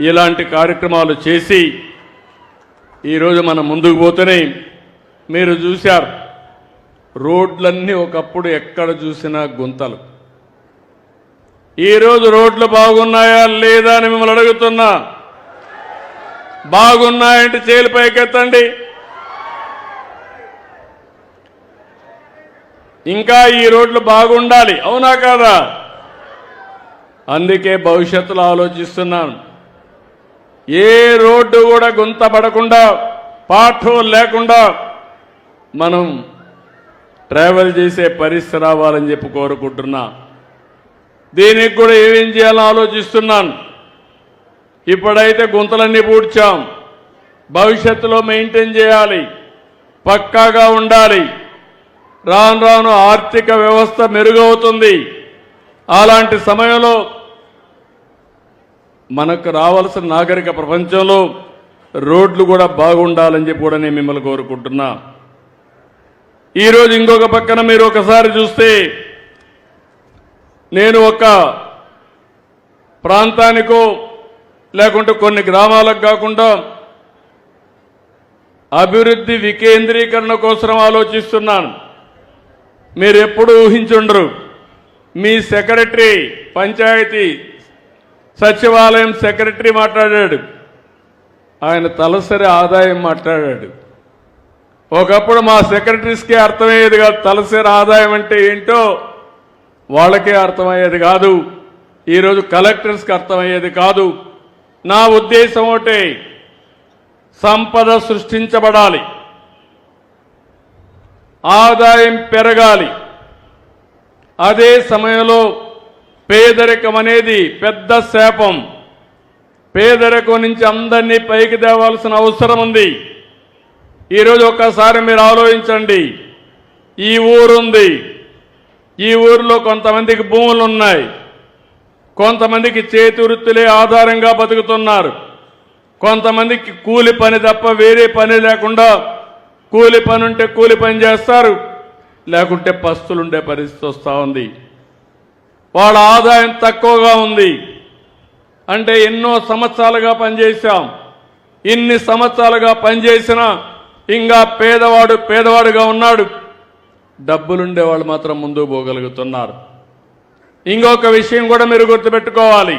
ఇలాంటి కార్యక్రమాలు చేసి ఈరోజు మనం ముందుకు పోతేనే మీరు చూశారు, రోడ్లన్నీ ఒకప్పుడు ఎక్కడ చూసినా గుంతలు. ఈరోజు రోడ్లు బాగున్నాయా లేదా అని మిమ్మల్ని అడుగుతున్నా. బాగున్నాయంటే చేలు పైకెత్తండి. ఇంకా ఈ రోడ్లు బాగుండాలి, అవునా కాదా? అందుకే భవిష్యత్తులో ఆలోచిస్తున్నాను. ఏ రోడ్డు కూడా గుంత పడకుండా, పాఠోలు లేకుండా మనం ట్రావెల్ చేసే పరిస్థితి రావాలని చెప్పి కోరుకుంటున్నా. దీనికి కూడా ఏమేం చేయాలో ఆలోచిస్తున్నాను. ఇప్పుడైతే గుంతలన్నీ పూడ్చాం, భవిష్యత్తులో మెయింటైన్ చేయాలి, పక్కాగా ఉండాలి. రాను రాను ఆర్థిక వ్యవస్థ మెరుగవుతుంది. అలాంటి సమయంలో మనకు రావాల్సిన నాగరిక ప్రపంచంలో రోడ్లు కూడా బాగుండాలని చెప్పి కూడా నేను మిమ్మల్ని కోరుకుంటున్నా. ఈరోజు ఇంకొక పక్కన మీరు ఒకసారి చూస్తే, నేను ఒక ప్రాంతానికో లేకుంటే కొన్ని గ్రామాలకు కాకుండా అభివృద్ధి వికేంద్రీకరణ కోసం ఆలోచిస్తున్నాను. మీరు ఎప్పుడు ఊహించుండరు. మీ సెక్రటరీ, పంచాయతీ సచివాలయం సెక్రటరీ మాట్లాడాడు, ఆయన తలసరి ఆదాయం మాట్లాడాడు. ఒకప్పుడు మా సెక్రటరీస్కే అర్థమయ్యేది కాదు తలసరి ఆదాయం అంటే ఏంటో, వాళ్ళకే అర్థమయ్యేది కాదు. ఈరోజు కలెక్టర్స్కి అర్థమయ్యేది కాదు. నా ఉద్దేశం ఒకటే, సంపద సృష్టించబడాలి, ఆదాయం పెరగాలి. అదే సమయంలో పేదరికం అనేది పెద్ద శాపం. పేదరికం నుంచి అందరినీ పైకి తేవాల్సిన అవసరం ఉంది. ఈరోజు ఒక్కసారి మీరు ఆలోచించండి. ఈ ఊరుంది, ఈ ఊరిలో కొంతమందికి భూములు ఉన్నాయి, కొంతమందికి చేతి వృత్తులే ఆధారంగా బతుకుతున్నారు, కొంతమందికి కూలి పని తప్ప వేరే పని లేకుండా, కూలి పని ఉంటే కూలి పని చేస్తారు, లేకుంటే పస్తులుండే పరిస్థితి వస్తూ ఉంది. వాళ్ళ ఆదాయం తక్కువగా ఉంది. అంటే ఎన్నో సంవత్సరాలుగా పనిచేశాం. ఇన్ని సంవత్సరాలుగా పనిచేసినా ఇంకా పేదవాడుగా ఉన్నాడు. డబ్బులుండే వాళ్ళు మాత్రం ముందుకు పోగలుగుతున్నారు. ఇంకొక విషయం కూడా మీరు గుర్తుపెట్టుకోవాలి.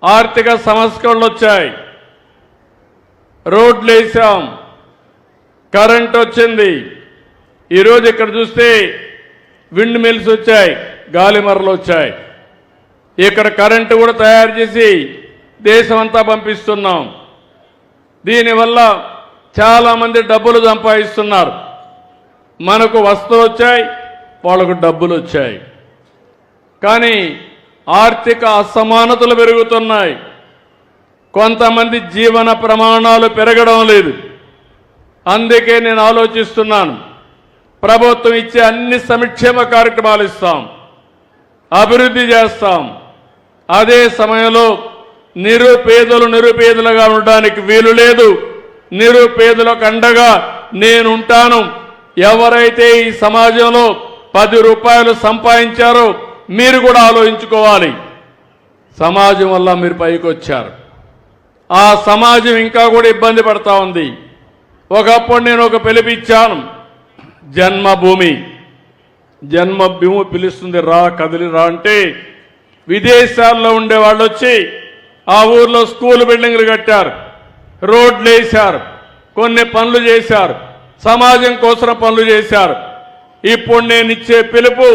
ఆర్థిక సంస్కరణలు వచ్చాయి, రోడ్లు వేసాం, కరెంట్ వచ్చింది. ఈరోజు ఇక్కడ చూస్తే విండ్ మిల్స్ వచ్చాయి, గాలిమరలు వచ్చాయి. ఇక్కడ కరెంటు కూడా తయారు చేసి దేశమంతా పంపిస్తున్నాం. దీనివల్ల చాలామంది డబ్బులు సంపాదిస్తున్నారు. మనకు వస్తువులు వచ్చాయి, వాళ్ళకు డబ్బులు వచ్చాయి. కానీ ఆర్థిక అసమానతలు పెరుగుతున్నాయి. కొంతమంది జీవన ప్రమాణాలు పెరగడం లేదు. అందుకే నేను ఆలోచిస్తున్నాను, ప్రభుత్వం ఇచ్చే అన్ని సంక్షేమ కార్యక్రమాలు ఇస్తాం, అభివృద్ధి చేస్తాం. అదే సమయంలో నిరుపేదలుగా ఉండడానికి వీలు లేదు. నిరుపేదలకు అండగా నేనుంటాను. ఎవరైతే ఈ సమాజంలో 10 రూపాయలు సంపాదించారో మీరు కూడా ఆలోచించుకోవాలి. సమాజం వల్ల మీరు పైకి వచ్చారు. ఆ సమాజం ఇంకా కూడా ఇబ్బంది పడతా ఉంది. ఒకప్పుడు నేను ఒక పిలిపిచ్చాను, జన్మభూమి పిలుస్తుంది, రా కదిలి రా అంటే విదేశాల్లో ఉండే వాళ్ళు వచ్చి ఆ ఊర్లో స్కూల్ బిల్డింగ్లు కట్టారు, రోడ్లు వేశారు, కొన్ని పనులు చేశారు, సమాజం కోసం పనులు చేశారు. ఇప్పుడు నేను ఇచ్చే పిలుపు,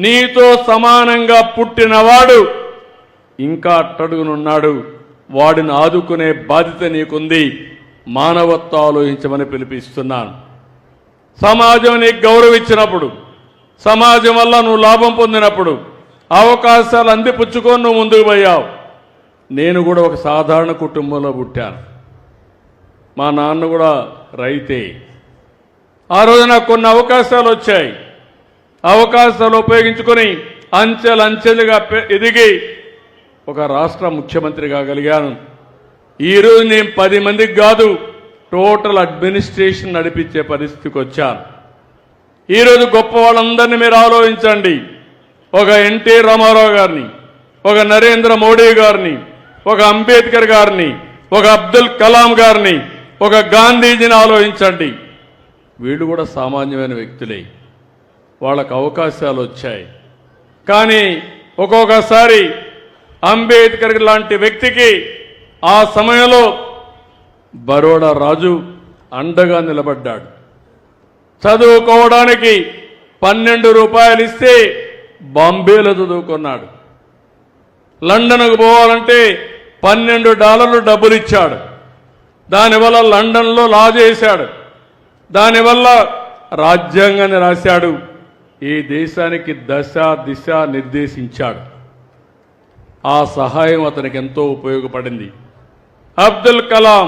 నీతో సమానంగా పుట్టినవాడు ఇంకా అట్టడుగునున్నాడు, వాడిని ఆదుకునే బాధ్యత నీకుంది. మానవత్వం ఆలోచించమని పిలిపిస్తున్నాను. సమాజం నీకు గౌరవించినప్పుడు, సమాజం వల్ల నువ్వు లాభం పొందినప్పుడు అవకాశాలు అందిపుచ్చుకొని నువ్వు ముందుకు పోయావు. నేను కూడా ఒక సాధారణ కుటుంబంలో పుట్టాను. మా నాన్న కూడా రైతే. ఆ రోజు నాకు కొన్ని అవకాశాలు వచ్చాయి. అవకాశాలు ఉపయోగించుకొని అంచెలుగా ఎదిగి ఒక రాష్ట్ర ముఖ్యమంత్రి కాగలిగాను. ఈరోజు నేను 10 మందికి కాదు, టోటల్ అడ్మినిస్ట్రేషన్ నడిపించే పరిస్థితికి వచ్చాను. ఈరోజు గొప్ప వాళ్ళందరినీ మీరు ఆలోచించండి. ఒక ఎన్టీ రామారావు గారిని, ఒక నరేంద్ర మోడీ గారిని, ఒక అంబేద్కర్ గారిని, ఒక అబ్దుల్ కలాం గారిని, ఒక గాంధీజీని ఆలోచించండి. వీళ్ళు కూడా సామాన్యమైన వ్యక్తులే. వాళ్ళకు అవకాశాలు వచ్చాయి. కానీ ఒక్కొక్కసారి అంబేద్కర్ లాంటి వ్యక్తికి ఆ సమయంలో బరోడా రాజు అండగా నిలబడ్డాడు. చదువుకోవడానికి 12 రూపాయలు ఇస్తే బాంబేలో చదువుకున్నాడు. లండన్కు పోవాలంటే $12 డబ్బులు ఇచ్చాడు. దానివల్ల లండన్లో లా చేశాడు. దానివల్ల రాజ్యాంగాన్ని రాశాడు. ఈ దేశానికి దశ దిశ నిర్దేశించాడు. ఆ సహాయం అతనికి ఎంతో ఉపయోగపడింది. అబ్దుల్ కలాం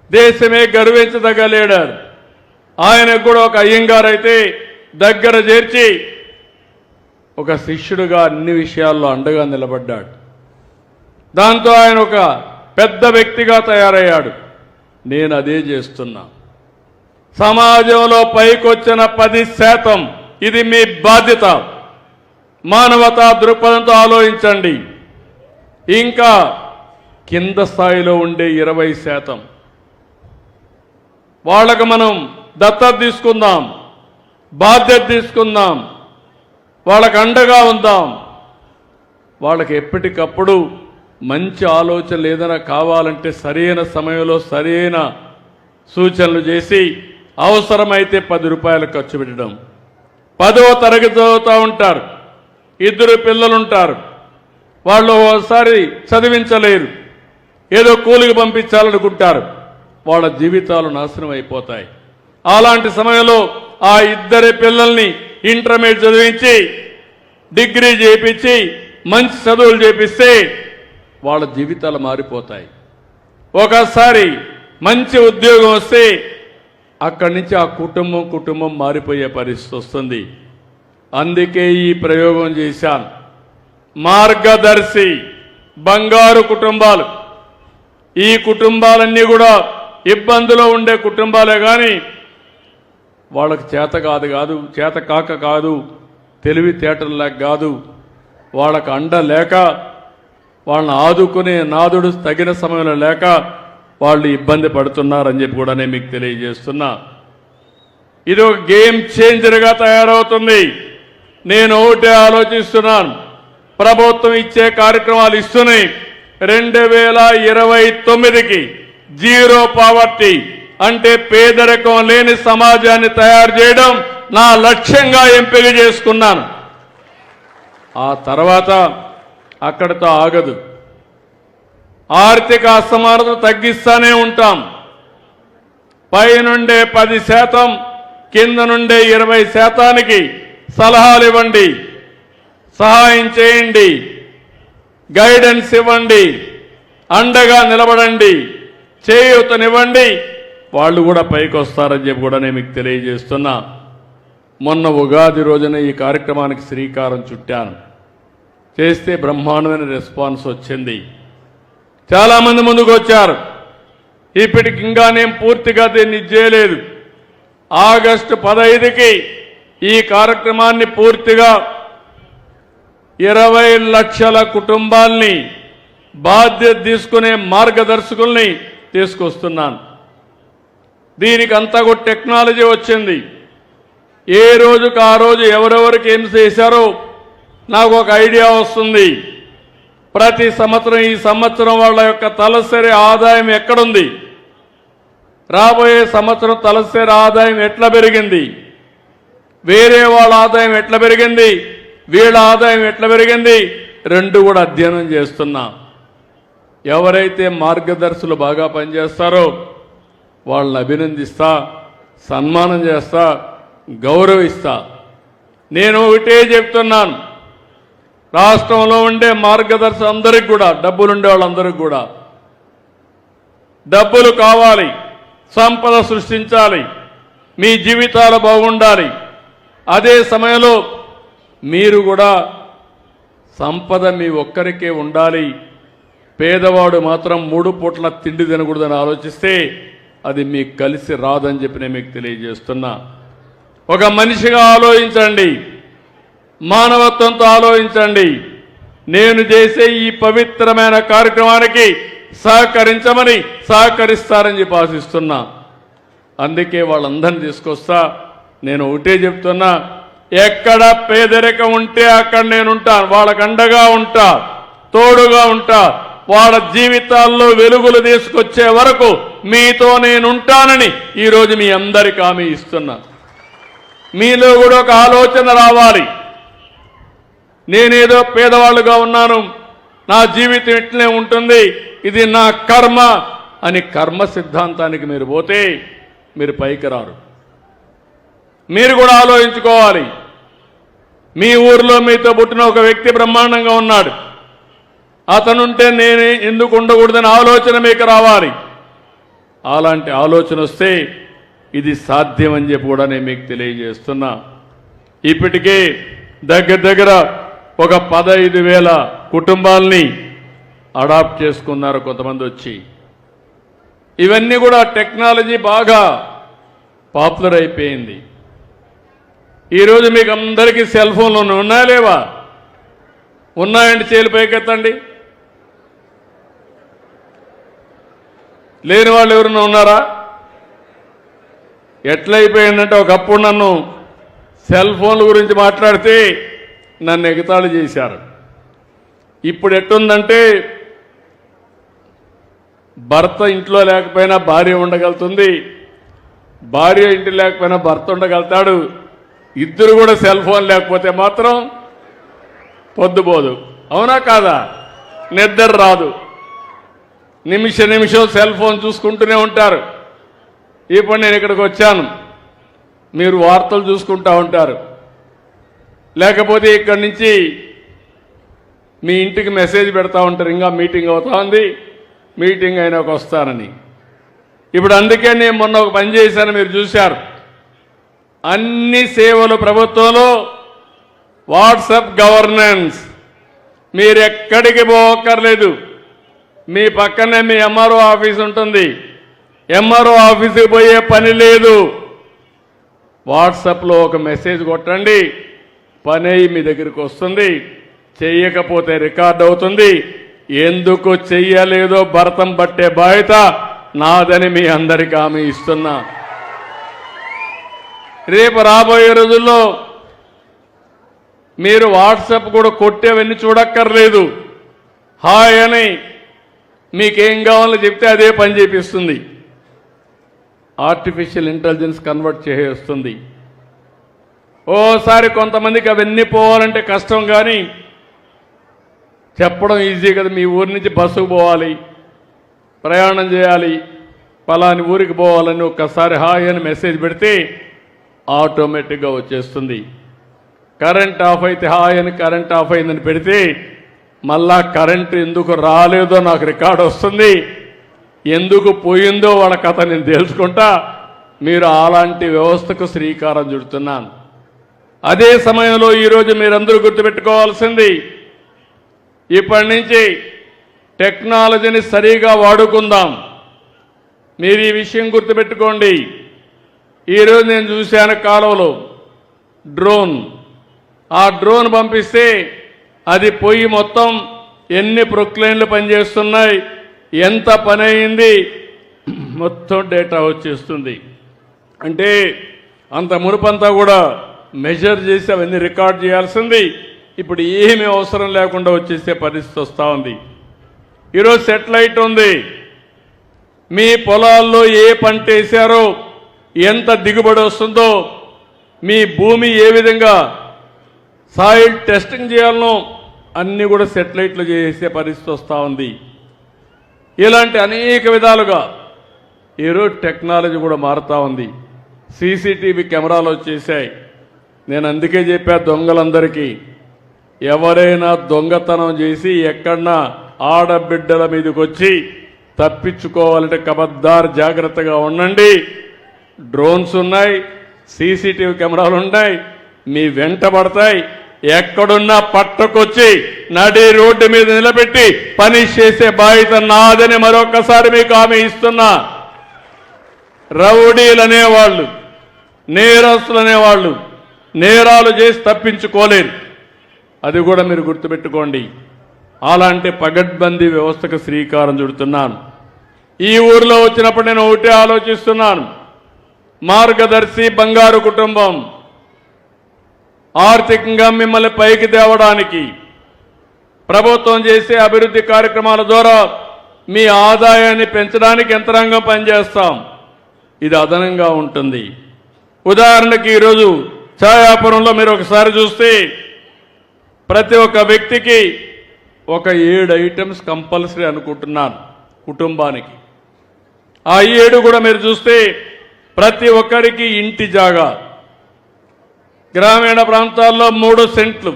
దేశమే గర్వించదగ్గ లీడర్. ఆయనకు కూడా ఒక అయ్యంగారు అయితే దగ్గర చేర్చి ఒక శిష్యుడిగా అన్ని విషయాల్లో అండగా నిలబడ్డాడు. దాంతో ఆయన ఒక పెద్ద వ్యక్తిగా తయారయ్యాడు. నేను అదే చేస్తున్నా. సమాజంలో పైకొచ్చిన 10% ఇది మీ బాధ్యత. మానవతా దృక్పథంతో ఆలోచించండి. ఇంకా కింద స్థాయిలో ఉండే 20% వాళ్ళకు మనం దత్తత తీసుకుందాం, బాధ్యత తీసుకుందాం, వాళ్ళకు అండగా ఉందాం. వాళ్ళకి ఎప్పటికప్పుడు మంచి ఆలోచనలు ఏదైనా కావాలంటే సరైన సమయంలో సరైన సూచనలు చేసి అవసరమైతే 10 రూపాయలు ఖర్చు పెట్టడం. 10వ తరగతి చదువుతూ ఉంటారు, 2 పిల్లలుంటారు. వాళ్ళు ఒకసారి చదివించలేరు, ఏదో కూలికి పంపించాలనుకుంటారు. వాళ్ళ జీవితాలు నాశనం అయిపోతాయి. అలాంటి సమయంలో ఆ 2 పిల్లల్ని ఇంటర్మీడియట్ చదివించి డిగ్రీ చేయించి మంచి చదువులు చేపిస్తే వాళ్ళ జీవితాలు మారిపోతాయి. ఒకసారి మంచి ఉద్యోగం వస్తే అక్కడి నుంచి ఆ కుటుంబం మారిపోయే పరిస్థితి వస్తుంది. అందుకే ఈ ప్రయోగం చేశాను. మార్గదర్శి బంగారు కుటుంబాలు. ఈ కుటుంబాలన్నీ కూడా ఇబ్బందులో ఉండే కుటుంబాలే కానీ వాళ్ళకి చేత కాక కాదు, తెలివితేటల్లాగా కాదు. వాళ్ళకు అండ లేక, వాళ్ళని ఆదుకునే నాదుడు తగిన సమయంలో లేక వాళ్ళు ఇబ్బంది పడుతున్నారని చెప్పి కూడా నేను మీకు తెలియజేస్తున్నా. ఇది ఒక గేమ్ చేంజర్గా తయారవుతుంది. నేను ఒకటే ఆలోచిస్తున్నాను, ప్రభుత్వం ఇచ్చే కార్యక్రమాలు ఇస్తున్నాయి. 2029కి జీరో పావర్టీ అంటే పేదరికం లేని సమాజాన్ని తయారు చేయడం నా లక్ష్యంగా ఎంపిక చేసుకున్నాను. ఆ తర్వాత అక్కడితో ఆగదు. ఆర్థిక అసమానత తగ్గిస్తానే ఉంటాం. పైనుండే 10%, కింద నుండే 20%కి సలహాలు ఇవ్వండి, సహాయం చేయండి, గైడెన్స్ ఇవ్వండి, అండగా నిలబడండి, చేయూతనివ్వండి. వాళ్ళు కూడా పైకి వస్తారని చెప్పి కూడా నేను మీకు తెలియజేస్తున్నా. మొన్న ఉగాది రోజున ఈ కార్యక్రమానికి శ్రీకారం చుట్టాను. చేస్తే బ్రహ్మాండమైన రెస్పాన్స్ వచ్చింది. చాలామంది ముందుకు వచ్చారు. ఇప్పటికి ఇంకా నేను పూర్తిగా దీన్ని చేయలేదు. ఆగస్టు 15కి ఈ కార్యక్రమాన్ని పూర్తిగా 20 లక్షల కుటుంబాల్ని బాధ్యత తీసుకునే మార్గదర్శకుల్ని తీసుకొస్తున్నాను. దీనికి అంతా కూడా టెక్నాలజీ వచ్చింది. ఏ రోజుకు ఆ రోజు ఎవరెవరికి ఏం చేశారో నాకు ఒక ఐడియా వస్తుంది. ప్రతి సంవత్సరం ఈ సంవత్సరం వాళ్ళ యొక్క తలసరి ఆదాయం ఎక్కడుంది, రాబోయే సంవత్సరం తలసరి ఆదాయం ఎట్లా పెరిగింది, వేరే వాళ్ళ ఆదాయం ఎట్లా పెరిగింది, వీళ్ళ ఆదాయం ఎట్లా పెరిగింది, రెండు కూడా అధ్యయనం చేస్తున్నా. ఎవరైతే మార్గదర్శులు బాగా పనిచేస్తారో వాళ్ళని అభినందిస్తా, సన్మానం చేస్తా, గౌరవిస్తా. నేను ఒకటే చెప్తున్నాను, రాష్ట్రంలో ఉండే మార్గదర్శకులు అందరికి కూడా, డబ్బులుండే వాళ్ళందరికీ కూడా డబ్బులు కావాలి, సంపద సృష్టించాలి, మీ జీవితాలు బాగుండాలి. అదే సమయంలో మీరు కూడా సంపద మీ ఒక్కరికే ఉండాలి. పేదవాడు మాత్రం 3 పూట్ల తిండి తినకూడదని ఆలోచిస్తే అది మీకు కలిసి రాదని చెప్పి నేను మీకు తెలియజేస్తున్నా. ఒక మనిషిగా ఆలోచించండి, మానవత్వంతో ఆలోచించండి. నేను చేసే ఈ పవిత్రమైన కార్యక్రమానికి సహకరించమని, సహకరిస్తారని చెప్పి ఆశిస్తున్నా. అందుకే వాళ్ళందరినీ తీసుకొస్తా. నేను ఒకటే చెప్తున్నా, ఎక్కడ పేదరికం ఉంటే అక్కడ నేను ఉంటాను, వాళ్ళకు అండగా ఉంటా, తోడుగా ఉంటా. వాళ్ళ జీవితాల్లో వెలుగులు తీసుకొచ్చే వరకు మీతో నేను ఉంటానని ఈరోజు మీ అందరికీ హామీ ఇస్తున్నా. మీలో కూడా ఒక ఆలోచన రావాలి, నేనేదో పేదవాళ్ళుగా ఉన్నాను, నా జీవితం ఇట్లనే ఉంటుంది, ఇది నా కర్మ అని కర్మ సిద్ధాంతానికి మీరు పోతే మీరు పైకి రారు. మీరు కూడా ఆలోచించుకోవాలి. మీ ఊర్లో మీతో పుట్టిన ఒక వ్యక్తి బ్రహ్మాండంగా ఉన్నాడు, అతనుంటే నేను ఎందుకు ఉండకూడదని ఆలోచన మీకు రావాలి. అలాంటి ఆలోచన వస్తే ఇది సాధ్యమని చెప్పి కూడా నేను మీకు తెలియజేస్తున్నా. ఇప్పటికే దగ్గర ఒక 15,000 కుటుంబాలని అడాప్ట్ చేసుకున్నారు కొంతమంది వచ్చి. ఇవన్నీ కూడా టెక్నాలజీ బాగా పాపులర్ అయిపోయింది. ఈరోజు మీకు అందరికీ సెల్ ఫోన్లు ఉన్నాయా లేవా? ఉన్నాయండి, చేలు పైకెత్తండి. లేని వాళ్ళు ఎవరైనా ఉన్నారా? ఎట్లయిపోయిందంటే ఒకప్పుడు నన్ను సెల్ ఫోన్ల గురించి మాట్లాడితే నన్ను ఎగతాళి చేశారు. ఇప్పుడు ఎట్టుందంటే భర్త ఇంట్లో లేకపోయినా భార్య ఉండగలుగుతుంది, భార్య ఇంటి లేకపోయినా భర్త ఉండగలుగుతాడు. ఇద్దరు కూడా సెల్ ఫోన్ లేకపోతే మాత్రం పొద్దుపోదు. అవునా కాదా? నిద్ర రాదు. నిమిషం సెల్ ఫోన్ చూసుకుంటూనే ఉంటారు. ఇప్పుడు నేను ఇక్కడికి వచ్చాను, మీరు వార్తలు చూసుకుంటూ ఉంటారు, లేకపోతే ఇక్కడి నుంచి మీ ఇంటికి మెసేజ్ పెడతా ఉంటారు, ఇంకా మీటింగ్ అవుతా ఉంది, మీటింగ్ అయినాక వస్తానని. ఇప్పుడు అందుకే నేను మొన్న ఒక పని చేశాను, మీరు చూశారు. అన్ని సేవలు ప్రభుత్వంలో వాట్సాప్ గవర్నెన్స్. మీరు ఎక్కడికి పోక్కర్లేదు, మీ పక్కనే మీ ఎంఆర్ఓ ఆఫీస్ ఉంటుంది, ఎంఆర్ఓ ఆఫీస్కి పోయే పని లేదు. వాట్సాప్లో ఒక మెసేజ్ కొట్టండి, పని మీ దగ్గరికి వస్తుంది. చెయ్యకపోతే రికార్డ్ అవుతుంది. ఎందుకు చెయ్యలేదో భరతం పట్టే బాధ్యత నాదని మీ అందరికీ హామీ ఇస్తున్నా. రేపు రాబోయే రోజుల్లో మీరు వాట్సాప్ కూడా కొట్టేవన్నీ చూడక్కర్లేదు. హాయ్ అని మీకేం కావాలో చెప్తే అదే పని చేపిస్తుంది. ఆర్టిఫిషియల్ ఇంటెలిజెన్స్ కన్వర్ట్ చేసేస్తుంది. ఓసారి కొంతమందికి అవన్నీ పోవాలంటే కష్టం, కానీ చెప్పడం ఈజీ కదా. మీ ఊరి నుంచి బస్సుకు పోవాలి, ప్రయాణం చేయాలి, పలాని ఊరికి పోవాలని ఒక్కసారి హాయ్ అని మెసేజ్ పెడితే ఆటోమేటిక్గా వచ్చేస్తుంది. కరెంట్ ఆఫ్ అయితే హాయ్ అని కరెంట్ ఆఫ్ అయిందని పెడితే మళ్ళా కరెంటు ఎందుకు రాలేదో నాకు రికార్డు వస్తుంది. ఎందుకు పోయిందో వాళ్ళ కథ నేను తెలుసుకుంటా. మీరు అలాంటి వ్యవస్థకు శ్రీకారం చుడుతున్నాను. అదే సమయంలో ఈరోజు మీరందరూ గుర్తుపెట్టుకోవాల్సింది, ఇప్పటి నుంచి టెక్నాలజీని సరిగా వాడుకుందాం. మీరు ఈ విషయం గుర్తుపెట్టుకోండి. ఈరోజు నేను చూశాను కాలువలో డ్రోన్. ఆ డ్రోన్ పంపిస్తే అది పోయి మొత్తం ఎన్ని ప్రొక్లైన్లు పనిచేస్తున్నాయి, ఎంత పని అయింది, మొత్తం డేటా వచ్చేస్తుంది. అంటే అంత మునుపంతా కూడా మెజర్ చేసి అవన్నీ రికార్డ్ చేయాల్సింది ఇప్పుడు ఏమీ అవసరం లేకుండా వచ్చేసే పరిస్థితి వస్తూ ఉంది. ఈరోజు సెటిలైట్ ఉంది. మీ పొలాల్లో ఏ పంట వేశారో, ఎంత దిగుబడి వస్తుందో, మీ భూమి ఏ విధంగా సాయిల్ టెస్టింగ్ చేయాలనో అన్నీ కూడా సెటిలైట్లు చేసే పరిస్థితి వస్తూ ఉంది. ఇలాంటి అనేక విధాలుగా ఈరోజు టెక్నాలజీ కూడా మారుతూ ఉంది. సీసీటీవీ కెమెరాలు వచ్చేసాయి. నేను అందుకే చెప్పా దొంగలందరికీ, ఎవరైనా దొంగతనం చేసి ఎక్కడన్నా ఆడబిడ్డల మీదకి వచ్చి తప్పించుకోవాలంటే కబద్దార్ జాగ్రత్తగా ఉండండి. డ్రోన్స్ ఉన్నాయి, సీసీటీవీ కెమెరాలు ఉన్నాయి, మీ వెంట పడతాయి. ఎక్కడున్నా పట్టుకొచ్చి నడి రోడ్డు మీద నిలబెట్టి పని చేసే బాధ్యత నాదని మరొకసారి మీకు హామీ ఇస్తున్నా. రౌడీలు అనేవాళ్ళు, నేరస్తులు అనేవాళ్ళు నేరాలు చేసి తప్పించుకోలేరు. అది కూడా మీరు గుర్తుపెట్టుకోండి. అలాంటి పగడ్బందీ వ్యవస్థకు శ్రీకారం చుడుతున్నాను. ఈ ఊరిలో వచ్చినప్పుడు నేను ఒకటే ఆలోచిస్తున్నాను. మార్గదర్శి బంగారు కుటుంబం ఆర్థికంగా మిమ్మల్ని పైకి తేవడానికి ప్రభుత్వం చేసే అభివృద్ధి కార్యక్రమాల ద్వారా మీ ఆదాయాన్ని పెంచడానికి యంత్రాంగం పనిచేస్తాం. ఇది అదనంగా ఉంటుంది. ఉదాహరణకి ఈరోజు ఛాయాపురంలో మీరు ఒకసారి చూస్తే ప్రతి ఒక్క వ్యక్తికి ఒక 7 ఐటమ్స్ కంపల్సరీ అనుకుంటున్నాను కుటుంబానికి. ఆ 7 కూడా మీరు చూస్తే ప్రతి ఒక్కరికి ఇంటి జాగా. గ్రామీణ ప్రాంతాల్లో 3 సెంట్లు,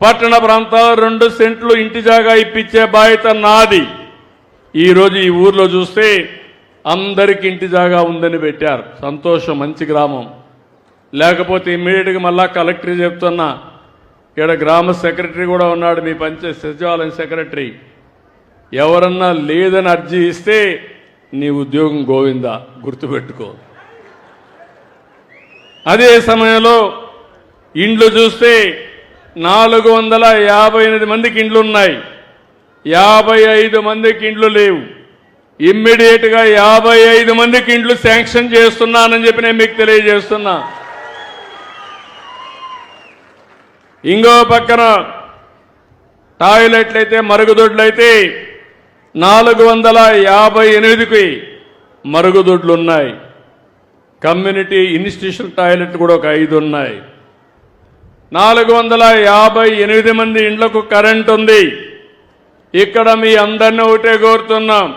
పట్టణ ప్రాంతాల్లో 2 సెంట్లు ఇంటి జాగా ఇప్పించే బాధ్యత నాది. ఈరోజు ఈ ఊర్లో చూస్తే అందరికి ఇంటి జాగా ఉందని పెట్టారు. సంతోషం, మంచి గ్రామం. లేకపోతే ఇమ్మీడియట్గా మళ్ళా కలెక్టరీ చెప్తున్నా, ఇక్కడ గ్రామ సెక్రటరీ కూడా ఉన్నాడు, మీ పంచాయతీ సచివాలయం సెక్రటరీ. ఎవరన్నా లేదని అర్జీ ఇస్తే నీ ఉద్యోగం గోవిందా, గుర్తుపెట్టుకో. అదే సమయంలో ఇండ్లు చూస్తే 458 మందికి ఇండ్లు ఉన్నాయి, 55 మందికి ఇండ్లు లేవు. ఇమ్మీడియట్గా 55 మందికి ఇండ్లు శాంక్షన్ చేస్తున్నానని చెప్పి నేను మీకు తెలియజేస్తున్నా. ఇంకో పక్కన టాయిలెట్లు అయితే, మరుగుదొడ్లయితే 458కి మరుగుదొడ్లు ఉన్నాయి. కమ్యూనిటీ ఇన్స్టిట్యూషన్ టాయిలెట్లు కూడా ఒక 5 ఉన్నాయి. 458 మంది ఇండ్లకు కరెంట్ ఉంది. ఇక్కడ మీ అందరినీ ఒకటే కోరుతున్నాం,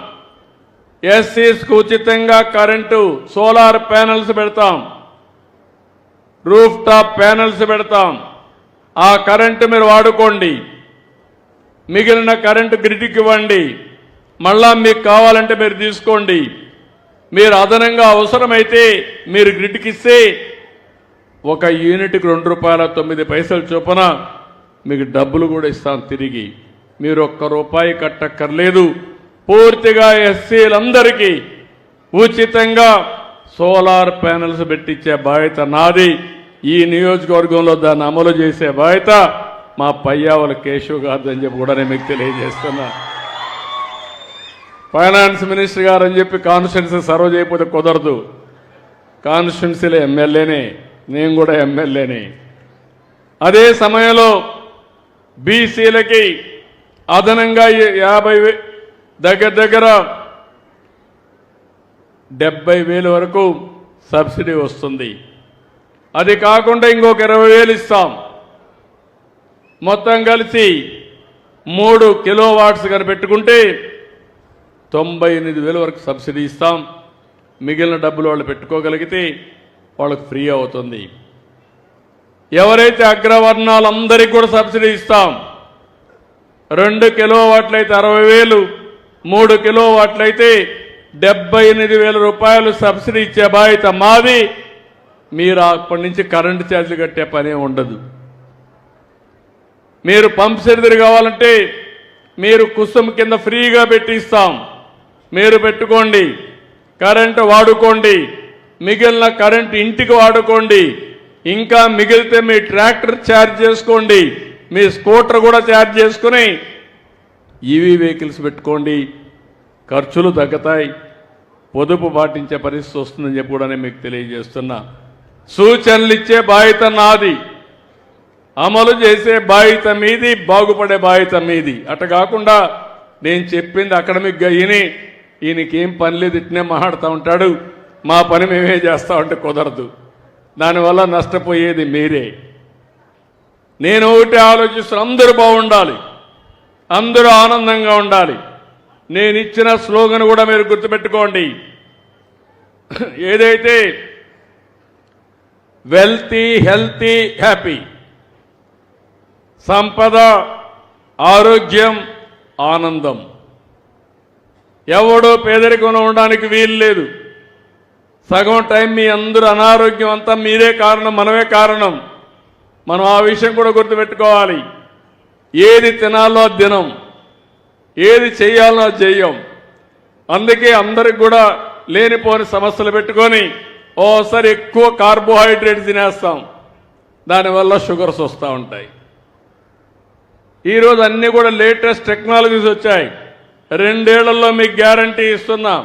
ఎస్సీస్కు ఉచితంగా కరెంటు సోలార్ ప్యానెల్స్ పెడతాం, రూఫ్ టాప్ ప్యానెల్స్ పెడతాం. ఆ కరెంటు మీరు వాడుకోండి. మిగిలిన కరెంటు గ్రిడ్కి ఇవ్వండి. మళ్ళా మీకు కావాలంటే మీరు తీసుకోండి. మీరు అదనంగా అవసరమైతే మీరు గ్రిడ్కి ఇస్తే ఒక యూనిట్కి ₹2.09 చొప్పున మీకు డబ్బులు కూడా ఇస్తాం తిరిగి. మీరు ₹1 కట్టక్కర్లేదు. పూర్తిగా ఎస్సీలందరికీ ఉచితంగా సోలార్ ప్యానెల్స్ పెట్టించే బాధ్యత నాది. ఈ నియోజకవర్గంలో దాన్ని అమలు చేసే బాధ్యత మా పయ్యావుల కేశవ్ గారు అని చెప్పి కూడా నేను మీకు తెలియజేస్తున్నా. ఫైనాన్స్ మినిస్టర్ గారు అని చెప్పి కాన్స్టిట్యున్సీ సర్వ్ చేయకపోతే కుదరదు. కాన్స్టిట్యున్సీలో ఎమ్మెల్యేనే, నేను కూడా ఎమ్మెల్యేనే. అదే సమయంలో బీసీలకి అదనంగా 50 దగ్గర 70,000 వరకు సబ్సిడీ వస్తుంది. అది కాకుండా ఇంకొక 20,000 ఇస్తాం. మొత్తం కలిసి 3 కిలోవాట్స్ కనుక పెట్టుకుంటే 98,000 వరకు సబ్సిడీ ఇస్తాం. మిగిలిన డబ్బులు వాళ్ళు పెట్టుకోగలిగితే వాళ్ళకు ఫ్రీ అవుతుంది. ఎవరైతే అగ్రవర్ణాలందరికీ కూడా సబ్సిడీ ఇస్తాం. 2 కిలోవాట్లు అయితే 60,000, 3 కిలోవాట్లు అయితే 78,000 రూపాయలు సబ్సిడీ ఇచ్చే బాధ్యత మాది. మీరు అప్పటి నుంచి కరెంటు ఛార్జీలు కట్టే పనే ఉండదు. మీరు పంప్ సెట్ కావాలంటే మీరు కుసుమ్ కింద ఫ్రీగా పెట్టి ఇస్తాం. మీరు పెట్టుకోండి, కరెంటు వాడుకోండి, మిగిలిన కరెంటు ఇంటికి వాడుకోండి. ఇంకా మిగిలితే మీ ట్రాక్టర్ ఛార్జ్ చేసుకోండి, మీ స్కూటర్ కూడా ఛార్జ్ చేసుకుని ఈవీ వెహికల్స్ పెట్టుకోండి. ఖర్చులు తగ్గుతాయి, పొదుపు పాటించే పరిస్థితి వస్తుందని చెప్పి కూడా నేను మీకు తెలియజేస్తున్నా. సూచనలు ఇచ్చే బాధ్యత నాది, అమలు చేసే బాధ్యత మీది, బాగుపడే బాధ్యత మీది. అటు కాకుండా నేను చెప్పింది అకాడమిక్గా ఈయనకేం పని లేదు, ఇట్నే మాట్లాడుతూ ఉంటాడు, మా పని మేమే చేస్తా ఉంటే కుదరదు. దానివల్ల నష్టపోయేది మీరే. నేను ఒకటి ఆలోచిస్తున్నా, అందరూ బాగుండాలి, అందరూ ఆనందంగా ఉండాలి. నేను ఇచ్చిన స్లోగన్ కూడా మీరు గుర్తుపెట్టుకోండి. ఏదైతే వెల్తీ, హెల్తీ, హ్యాపీ, సంపద, ఆరోగ్యం, ఆనందం. ఎవడో పేదరికంలో ఉండడానికి వీలు లేదు. సగం టైం మీ అందరూ అనారోగ్యం అంతా మీరే కారణం, మనమే కారణం. మనం ఆ విషయం కూడా గుర్తుపెట్టుకోవాలి. ఏది తినాలో తినం, ఏది చేయాలో చెయ్యం. అందుకే అందరికి కూడా లేనిపోని సమస్యలు పెట్టుకొని ఓసారి ఎక్కువ కార్బోహైడ్రేట్స్ తినేస్తాం, దానివల్ల షుగర్స్ వస్తూ ఉంటాయి. ఈరోజు అన్నీ కూడా లేటెస్ట్ టెక్నాలజీస్ వచ్చాయి. 2 ఏళ్లలో మీకు గ్యారంటీ ఇస్తున్నాం.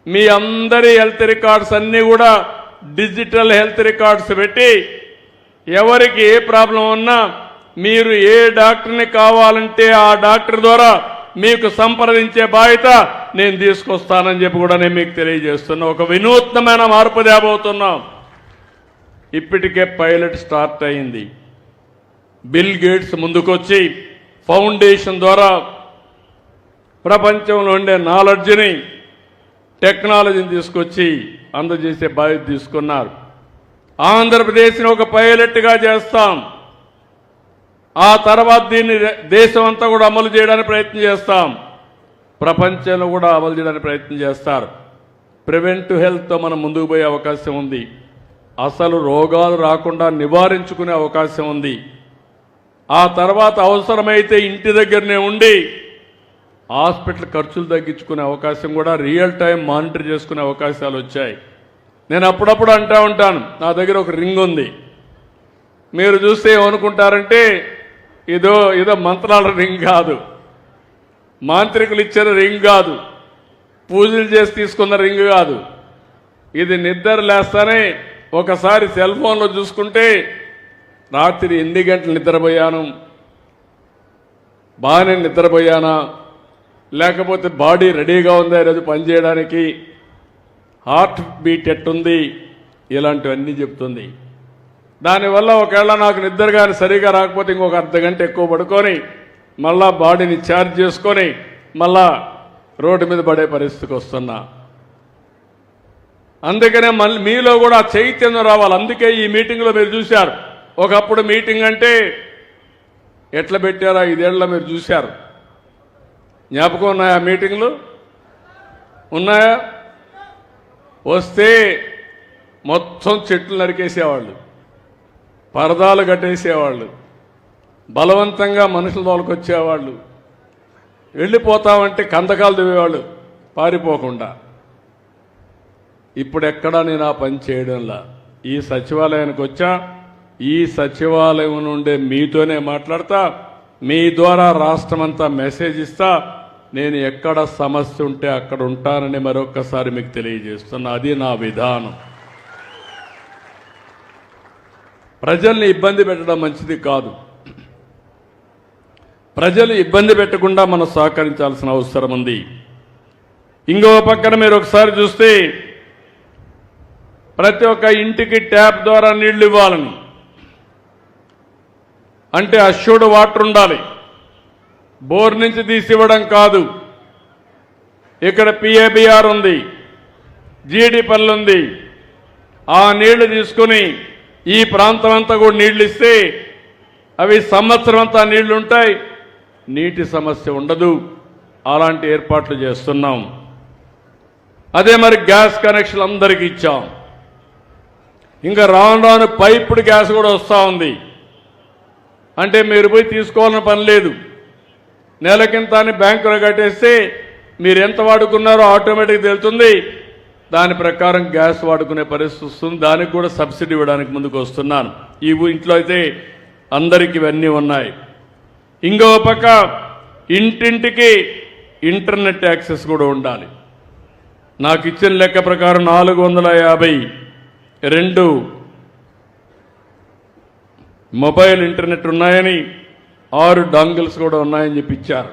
మీ అందరి హెల్త్ రికార్డ్స్ అన్నీ కూడా డిజిటల్ హెల్త్ రికార్డ్స్ పెట్టి ఎవరికి ఏ ప్రాబ్లం ఉన్నా మీరు ఏ డాక్టర్ని కావాలంటే ఆ డాక్టర్ ద్వారా మీకు సంప్రదించే బాధ్యత నేను తీసుకొస్తానని చెప్పి కూడా నేను మీకు తెలియజేస్తున్నా. ఒక వినూత్నమైన మార్పు తేబోతున్నాం. ఇప్పటికే పైలట్ స్టార్ట్ అయింది. బిల్ గేట్స్ ముందుకొచ్చి ఫౌండేషన్ ద్వారా ప్రపంచంలో ఉండే నాలెడ్జ్ని, టెక్నాలజీని తీసుకొచ్చి అందజేసే బాధ్యత తీసుకున్నారు. ఆంధ్రప్రదేశ్ని ఒక పైలట్గా చేస్తాం. ఆ తర్వాత దీన్ని దేశం అంతా కూడా అమలు చేయడానికి ప్రయత్నం చేస్తాం. ప్రపంచంలో కూడా అమలు చేయడానికి ప్రయత్నం చేస్తారు. ప్రివెంటివ్ హెల్త్తో మనం ముందుకు పోయే అవకాశం ఉంది. అసలు రోగాలు రాకుండా నివారించుకునే అవకాశం ఉంది. ఆ తర్వాత అవసరమైతే ఇంటి దగ్గరనే ఉండి హాస్పిటల్ ఖర్చులు తగ్గించుకునే అవకాశం కూడా, రియల్ టైం మానిటర్ చేసుకునే అవకాశాలు వచ్చాయి. నేను అప్పుడప్పుడు అంటూ ఉంటాను, నా దగ్గర ఒక రింగ్ ఉంది. మీరు చూస్తే ఏమనుకుంటారంటే ఏదో మంత్రాల రింగ్ కాదు, మాంత్రికులు ఇచ్చిన రింగ్ కాదు, పూజలు చేసి తీసుకున్న రింగ్ కాదు. ఇది నిద్ర లేస్తానే ఒకసారి సెల్ ఫోన్లో చూసుకుంటే రాత్రి ఎన్ని గంటలు నిద్రపోయాను, బాగానే నిద్రపోయానా, లేకపోతే బాడీ రెడీగా ఉందా ఈరోజు పనిచేయడానికి, హార్ట్ బీట్ ఎట్టుంది, ఇలాంటివన్నీ చెప్తుంది. దానివల్ల ఒకవేళ నాకు నిద్ర కానీ సరిగా రాకపోతే ఇంకొక అర్ధగంట ఎక్కువ పడుకొని మళ్ళా బాడీని ఛార్జ్ చేసుకొని మళ్ళా రోడ్డు మీద పడే పరిస్థితికి వస్తున్నా. అందుకనే మళ్ళీ మీలో కూడా చైతన్యం రావాలి. అందుకే ఈ మీటింగ్లో మీరు చూశారు. ఒకప్పుడు మీటింగ్ అంటే ఎట్లా పెట్టారా 5 ఏళ్ళలో మీరు చూశారు. జ్ఞాపకం ఉన్నాయా? మీటింగ్లు ఉన్నాయా? వస్తే మొత్తం చెట్లు నరికేసేవాళ్ళు, పరదాలు కట్టేసేవాళ్ళు, బలవంతంగా మనుషుల తోలుకొచ్చేవాళ్ళు, వెళ్ళిపోతామంటే కందకాలు దివేవాళ్ళు పారిపోకుండా. ఇప్పుడు ఎక్కడా నేను ఆ పని చేయడంలా. ఈ సచివాలయానికి వచ్చా, ఈ సచివాలయం నుండే మీతోనే మాట్లాడతా, మీ ద్వారా రాష్ట్రమంతా మెసేజ్ ఇస్తా. నేను ఎక్కడ సమస్య ఉంటే అక్కడ ఉంటానని మరొక్కసారి మీకు తెలియజేస్తున్నా. అది నా విధానం. ప్రజల్ని ఇబ్బంది పెట్టడం మంచిది కాదు. ప్రజలు ఇబ్బంది పెట్టకుండా మనం సహకరించాల్సిన అవసరం ఉంది. ఇంకో పక్కన మీరు ఒకసారి చూస్తే ప్రతి ఒక్క ఇంటికి ట్యాప్ ద్వారా నీళ్లు ఇవ్వాలని, అంటే అష్యూర్డ్ వాటర్ ఉండాలి. బోర్ నుంచి తీసి ఇవ్వడం కాదు. ఇక్కడ పిఏబిఆర్ ఉంది, జీడిపల్లి ఉంది. ఆ నీళ్లు తీసుకుని ఈ ప్రాంతం అంతా కూడా నీళ్లు ఇస్తే అవి సంవత్సరం అంతా నీళ్లు ఉంటాయి, నీటి సమస్య ఉండదు. అలాంటి ఏర్పాట్లు చేస్తున్నాం. అదే మరి గ్యాస్ కనెక్షన్ అందరికీ ఇచ్చాం. ఇంకా రాను రాను పైపుడ్ గ్యాస్ కూడా వస్తూ ఉంది. అంటే మీరు పోయి తీసుకోవాలని పని లేదు. నెలకింత అని బ్యాంకులో కట్టేస్తే మీరు ఎంత వాడుకున్నారో ఆటోమేటిక్గా తెలుస్తుంది. దాని ప్రకారం గ్యాస్ వాడుకునే పరిస్థితి వస్తుంది. దానికి కూడా సబ్సిడీ ఇవ్వడానికి ముందుకు వస్తున్నాను. ఈ ఇంట్లో అయితే అందరికీ ఇవన్నీ ఉన్నాయి. ఇంకో పక్క ఇంటింటికి ఇంటర్నెట్ యాక్సెస్ కూడా ఉండాలి. నాకు ఇచ్చిన లెక్క ప్రకారం 452 మొబైల్ ఇంటర్నెట్ ఉన్నాయని, 6 డాంగిల్స్ కూడా ఉన్నాయని చెప్పి ఇచ్చారు.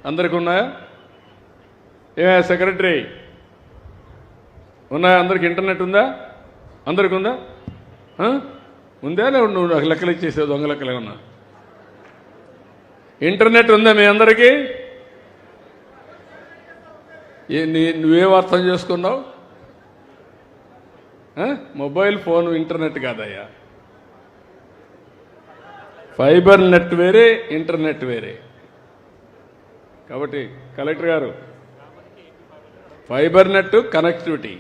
అందరికి ఉన్నాయా? ఏమయ్యా సెక్రటరీ, ఉన్నాయా? అందరికి ఇంటర్నెట్ ఉందా? అందరికి ఉందా? ఉందా? నువ్వు నాకు లెక్కలు ఇచ్చేసావు, దొంగ లెక్కలే ఉన్నా. ఇంటర్నెట్ ఉందా మీ అందరికీ? నువ్వేం అర్థం చేసుకున్నావు? మొబైల్ ఫోన్ ఇంటర్నెట్ కాదయ్యా. ఫైబర్ నెట్ వేరే, ఇంటర్నెట్ వేరే. కాబట్టి కలెక్టర్ గారు, fibre net connectivity,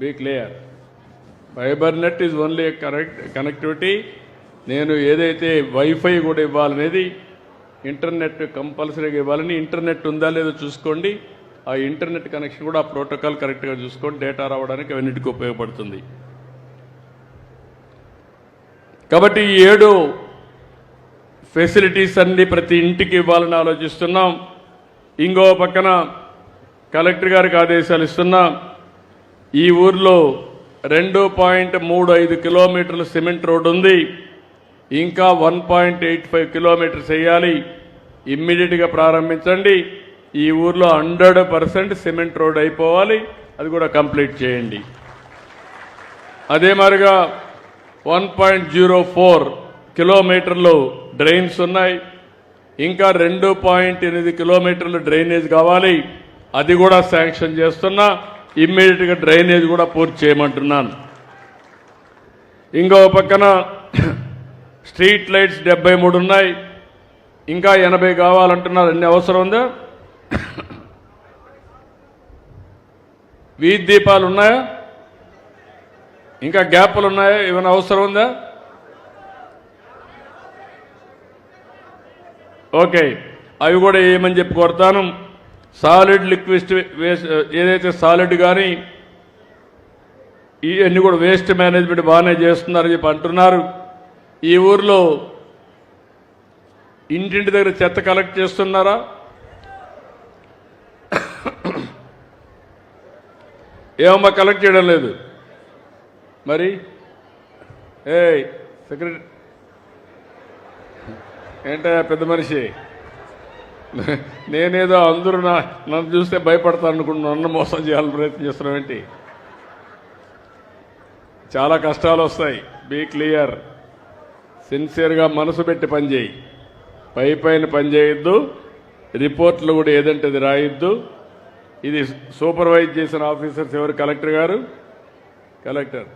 be clear. Fibre net is only connectivity. నేను ఏదైతే వైఫై కూడా ఇవ్వాలనేది, ఇంటర్నెట్ కంపల్సరీగా ఇవ్వాలని, ఇంటర్నెట్ ఉందా లేదో చూసుకోండి. ఆ ఇంటర్నెట్ కనెక్షన్ కూడా ఆ ప్రోటోకాల్ కరెక్ట్గా చూసుకోండి. డేటా రావడానికి అవన్నిటికీ ఉపయోగపడుతుంది. కాబట్టి ఈ 7 ఫెసిలిటీస్ అన్ని ప్రతి ఇంటికి ఇవ్వాలని ఆలోచిస్తున్నాం. ఇంకో పక్కన కలెక్టర్ గారికి ఆదేశాలు ఇస్తున్నాం. ఈ ఊర్లో 2.35 కిలోమీటర్ల సిమెంట్ రోడ్డు ఉంది. ఇంకా 1.85 కిలోమీటర్స్ వేయాలి. ఇమ్మీడియట్గా ప్రారంభించండి. ఈ ఊర్లో 100% సిమెంట్ రోడ్ అయిపోవాలి. అది కూడా కంప్లీట్ చేయండి. అదే మాదిరిగా 1.04 కిలోమీటర్లు డ్రైన్స్ ఉన్నాయి. ఇంకా 2.8 కిలోమీటర్లు డ్రైనేజ్ కావాలి. అది కూడా శాంక్షన్ చేస్తున్నా. ఇమ్మీడియట్గా డ్రైనేజ్ కూడా పూర్తి చేయమంటున్నాను. ఇంకో పక్కన స్ట్రీట్ లైట్స్ 73 ఉన్నాయి. ఇంకా 80 కావాలంటున్నారు. అన్ని అవసరం ఉందా? వీధి దీపాలు ఉన్నాయా? ఇంకా గ్యాప్లు ఉన్నాయా? ఏమైనా అవసరం ఉందా? ఓకే, అవి కూడా ఏమని చెప్పి కొడతాను. సాలిడ్ లిక్విడ్ వేస్ట్, ఏదైతే సాలిడ్ కానీ ఇవన్నీ కూడా వేస్ట్ మేనేజ్మెంట్ బాగానే చేస్తున్నారని చెప్పి అంటున్నారు. ఈ ఊర్లో ఇంటింటి దగ్గర చెత్త కలెక్ట్ చేస్తున్నారా? ఏమమ్మా కలెక్ట్ చేయడం లేదు మరి? సెక్రటరీ ఏంటయ్యా పెద్ద మనిషి, నేనేదో అందరూ నన్ను చూస్తే భయపడతాను అనుకుంటున్నా, నన్ను మోసం చేయాలని ప్రయత్నం చేస్తున్నాం ఏంటి? చాలా కష్టాలు వస్తాయి. Be clear. సిన్సియర్గా మనసు పెట్టి పనిచేయి. పైన పని చేయొద్దు. రిపోర్ట్లు కూడా ఏదంటే అది రాయొద్దు. ఇది సూపర్వైజ్ చేసిన ఆఫీసర్స్ ఎవరు? కలెక్టర్ గారు. కలెక్టర్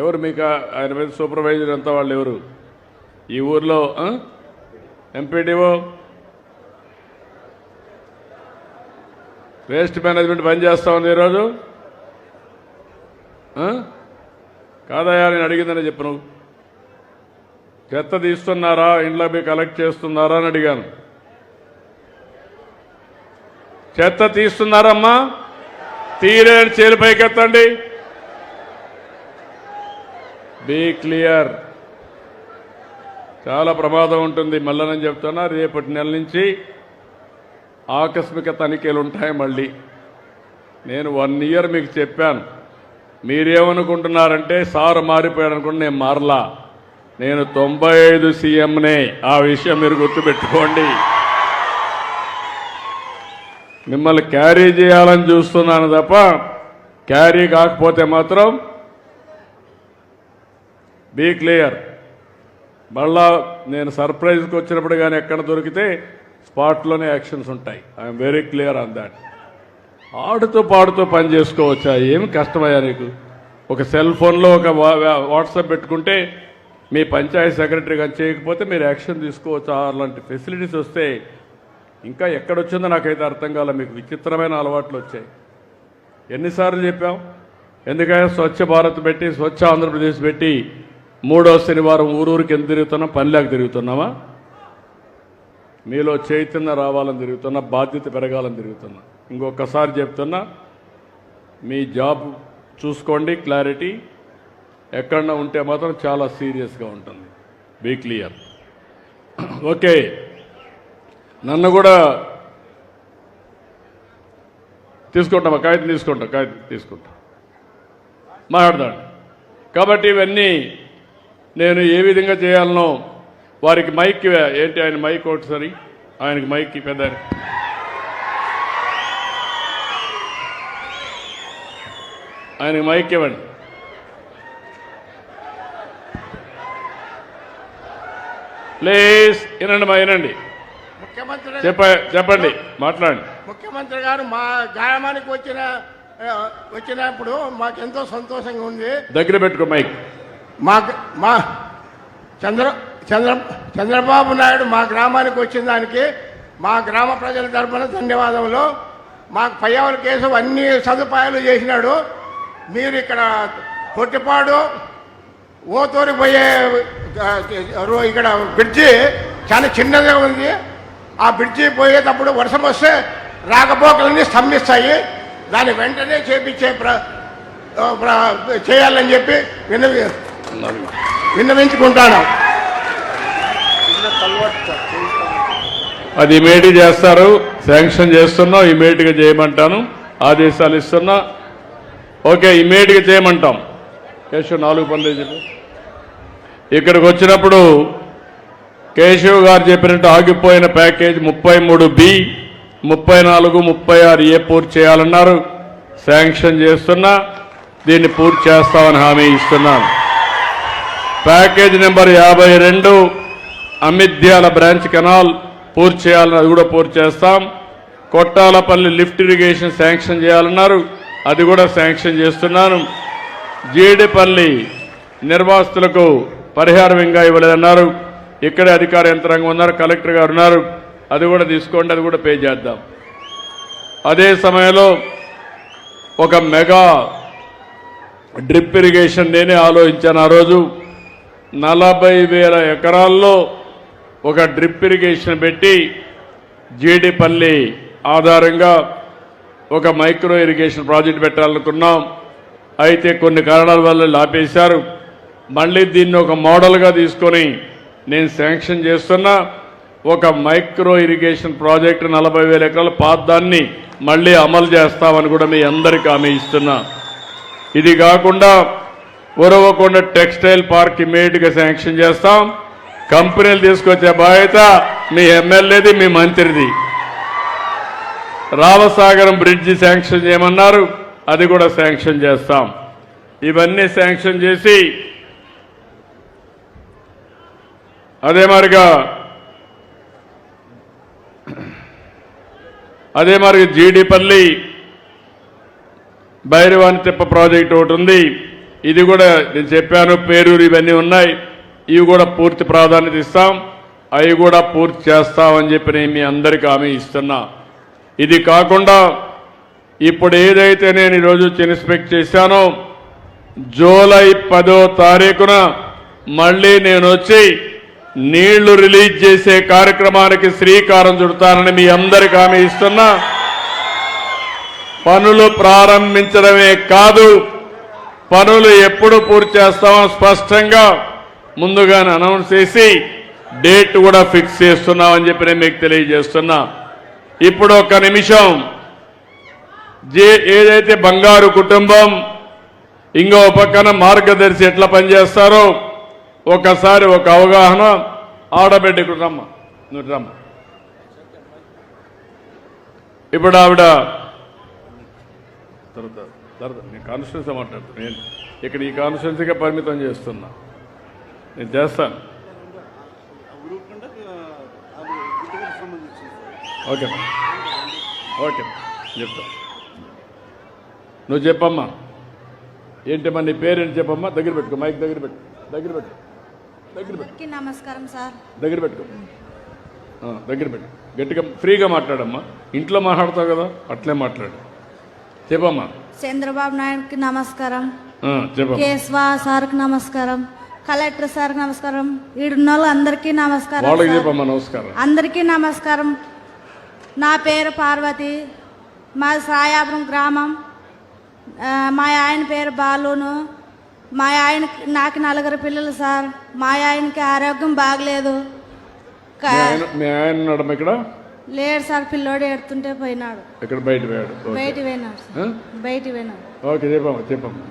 ఎవరు మీకు? ఆయన మీద సూపర్వైజర్ అంతా వాళ్ళు ఎవరు? ఈ ఊర్లో ఎంపీడీఓ, వేస్ట్ మేనేజ్మెంట్ పని చేస్తా ఉంది ఈరోజు. కాదయా, నేను అడిగిందని చెప్పు. నువ్వు చెత్త తీస్తున్నారా, ఇంట్లో పోయి కలెక్ట్ చేస్తున్నారా అని అడిగాను. చెత్త తీస్తున్నారమ్మా? తీరేని చేలు పైకెత్తండి. Be clear. చాలా ప్రమాదం ఉంటుంది. మళ్ళీ నేను చెప్తున్నా, రేపటి నెల నుంచి ఆకస్మిక తనిఖీలు ఉంటాయి. మళ్ళీ నేను 1 year మీకు చెప్పాను. మీరేమనుకుంటున్నారంటే సార్ మారిపోయాడు అనుకుంటే నేను మారలా. నేను 95 సీఎంనే. ఆ విషయం మీరు గుర్తుపెట్టుకోండి. మిమ్మల్ని క్యారీ చేయాలని చూస్తున్నాను తప్ప క్యారీ కాకపోతే మాత్రం బీ క్లియర్. మళ్ళా నేను సర్ప్రైజ్కి వచ్చినప్పుడు కానీ ఎక్కడ దొరికితే స్పాట్లోనే యాక్షన్స్ ఉంటాయి. I'm very clear on that. ఆడుతూ పాడుతూ పని చేసుకోవచ్చా? ఏమి కష్టమయ్యా నీకు? ఒక సెల్ ఫోన్లో ఒక వాట్సాప్ పెట్టుకుంటే మీ పంచాయతీ సెక్రటరీ కానీ చేయకపోతే మీరు యాక్షన్ తీసుకోవచ్చు. అలాంటి ఫెసిలిటీస్ వస్తే ఇంకా ఎక్కడొచ్చిందో నాకైతే అర్థం కాలే. మీకు విచిత్రమైన అలవాట్లు వచ్చాయి. ఎన్నిసార్లు చెప్పాం? ఎందుకంటే స్వచ్ఛ భారత్ పెట్టి స్వచ్ఛ ఆంధ్రప్రదేశ్ పెట్టి 3వ శనివారం ఊరూరికి ఎందుకు తిరుగుతున్నాం? పనిలేక తిరుగుతున్నామా? మీలో చైతన్యం రావాలని తిరుగుతున్నా, బాధ్యత పెరగాలని తిరుగుతున్నా. ఇంకొకసారి చెప్తున్నా, మీ జాబ్ చూసుకోండి. క్లారిటీ ఎక్కడన్నా ఉంటే మాత్రం చాలా సీరియస్గా ఉంటుంది. Be clear. ఓకే, నన్ను కూడా తీసుకుంటామా? కాగితం తీసుకుంటా మాట్లాడదాం. కాబట్టి ఇవన్నీ నేను ఏ విధంగా చేయాలనో వారికి మైక్ ఏంటి, ఆయన మైక్ ఒకటిసారి ఆయనకి మైక్ పెద్ద ఆయనకి మైక్ ఇవ్వండి. ప్లీజ్ వినండి. చెప్పండి, మాట్లాడండి. ముఖ్యమంత్రి గారు మా గ్రామానికి వచ్చినప్పుడు సంతోషంగా ఉంది. దగ్గర పెట్టుకో మైక్. మా చంద్రబాబు నాయుడు మా గ్రామానికి వచ్చిన దానికి మా గ్రామ ప్రజల తరఫున ధన్యవాదములు. మాకు పయ్యావుల కేసు అన్ని సదుపాయాలు చేసినాడు. మీరు ఇక్కడ పొట్టిపాడు ఓతూరి పోయే ఇక్కడ బ్రిడ్జి చాలా చిన్నగా ఉంది. ఆ బ్రిడ్జి పోయేటప్పుడు వర్షం వస్తే రాకపోకలన్నీ స్తంభిస్తాయి. దాన్ని వెంటనే చేయాలని చెప్పి విన్నవించుకుంటాను. అది ఇమీడియట్ చేస్తారు. శాంక్షన్ చేస్తున్నా, ఇమీడియట్గా చేయమంటాను. ఆదేశాలు ఇస్తున్నా. ఓకే, ఇమీడియట్గా చేయమంటాం. కేశవ్ 4 పనులు చెప్పు. ఇక్కడికి వచ్చినప్పుడు కేశవ్ గారు చెప్పినట్టు ఆగిపోయిన ప్యాకేజ్ 33B, 34, 36A పూర్తి చేయాలన్నారు. శాంక్షన్ చేస్తున్నా, దీన్ని పూర్తి చేస్తామని హామీ ఇస్తున్నాను. ప్యాకేజ్ నెంబర్ 52 అమిద్యాల బ్రాంచ్ కెనాల్ పూర్తి చేయాలని, అది కూడా పూర్తి చేస్తాం. కొట్టాలపల్లి లిఫ్ట్ ఇరిగేషన్ శాంక్షన్ చేయాలన్నారు, అది కూడా శాంక్షన్ చేస్తున్నాను. జీడిపల్లి నిర్వాసితులకు పరిహారం ఇంకా ఇవ్వలేదన్నారు. ఇక్కడే అధికార యంత్రాంగం ఉన్నారు, కలెక్టర్ గారు ఉన్నారు, అది కూడా తీసుకోండి, అది కూడా పే చేద్దాం. అదే సమయంలో ఒక మెగా డ్రిప్ ఇరిగేషన్ నేనే ఆలోచించాను. ఆ రోజు 40,000 ఎకరాల్లో ఒక డ్రిప్ ఇరిగేషన్ పెట్టి జీడిపల్లి ఆధారంగా ఒక మైక్రో ఇరిగేషన్ ప్రాజెక్ట్ పెట్టాలనుకున్నాం. అయితే కొన్ని కారణాల వల్ల ఆపేశారు. మళ్ళీ దీన్ని ఒక మోడల్గా తీసుకొని నేను శాంక్షన్ చేస్తున్నా. ఒక మైక్రో ఇరిగేషన్ ప్రాజెక్టు 40,000 ఎకరాల పాదాన్ని మళ్ళీ అమలు చేస్తామని కూడా మీ అందరికీ హామీ ఇస్తున్నా. ఇది కాకుండా ఉరవకొండ టెక్స్టైల్ పార్క్ ఇమీడియట్గా శాంక్షన్ చేస్తాం. కంపెనీలు తీసుకొచ్చే బాధ్యత మీ ఎమ్మెల్యేది, మీ మంత్రిది. రామసాగరం బ్రిడ్జి శాంక్షన్ చేయమన్నారు, అది కూడా శాంక్షన్ చేస్తాం. ఇవన్నీ శాంక్షన్ చేసి అదే మరిగా జీడిపల్లి భైరవానితిప్ప ప్రాజెక్ట్ ఒకటి ఉంది, ఇది కూడా నేను చెప్పాను. పేరూరు ఇవన్నీ ఉన్నాయి, ఇవి కూడా పూర్తి ప్రాధాన్యత ఇస్తాం, అవి కూడా పూర్తి చేస్తామని చెప్పి నేను మీ అందరికీ హామీ ఇస్తున్నా. ఇది కాకుండా ఇప్పుడు ఏదైతే నేను ఈరోజు ఇన్స్పెక్ట్ చేశానో, జూలై 10వ తారీఖున మళ్ళీ నేను వచ్చి నీళ్లు రిలీజ్ చేసే కార్యక్రమానికి శ్రీకారం చుడతానని మీ అందరికీ హామీ ఇస్తున్నా. పనులు ప్రారంభించడమే కాదు, పనులు ఎప్పుడు పూర్తి చేస్తామో స్పష్టంగా ముందుగానే అనౌన్స్ చేసి డేట్ కూడా ఫిక్స్ చేస్తున్నామని చెప్పి నేను మీకు తెలియజేస్తున్నా. ఇప్పుడు ఒక నిమిషం ఏదైతే బంగారు కుటుంబం ఇంకో పక్కన మార్గదర్శి ఎట్లా పనిచేస్తారో ఒకసారి ఒక అవగాహన. ఆడబిడ్డకు రమ్మ, నువ్వు రమ్మ. ఇప్పుడు ఆవిడ నేను కాన్స్టిట్యూన్సీ మాట్లాడుతాను. నేను ఇక్కడ ఈ కాన్స్టిట్యూన్సీగా పరిమితం చేస్తున్నా. నేను చేస్తాను. ఓకే ఓకే చెప్తా. నువ్వు చెప్పమ్మా. ఏంటమ్మా నీ పేరేంటి చెప్పమ్మా. దగ్గర పెట్టుకో, మైక్ దగ్గర పెట్టు, దగ్గర పెట్టు, దగ్గర పెట్టు. నమస్కారం సార్. దగ్గర పెట్టుకో, దగ్గర పెట్టు. గట్టిగా ఫ్రీగా మాట్లాడమ్మా. ఇంట్లో మాట్లాడతావు కదా, అట్లే మాట్లాడు. చెప్పమ్మా. చంద్రబాబు నాయుడుకి నమస్కారం. చెప్పమ్మా. కేశవా సార్కి నమస్కారం. కలెక్టర్ సార్కి నమస్కారం. ఈడున్న వాళ్ళు అందరికీ నమస్కారం. వాళ్ళకి చెప్పమ్మా నమస్కారం. అందరికీ నమస్కారం. నా పేరు పార్వతి, మాది సాయాపురం గ్రామం. మా ఆయన పేరు బాలును. మా ఆయన నాకు 4 పిల్లలు సార్. మా ఆయనకి ఆరోగ్యం బాగలేదు. మీ ఆయన ఉన్నాడు ఇక్కడ? లేడు సార్, పిల్లోడు ఏడుతుంటే పోయినాడు. ఇక్కడ బయట పోయాడు. బయట పోయినాడు. ఓకే చెప్పమ్మా, చెప్పమ్మా.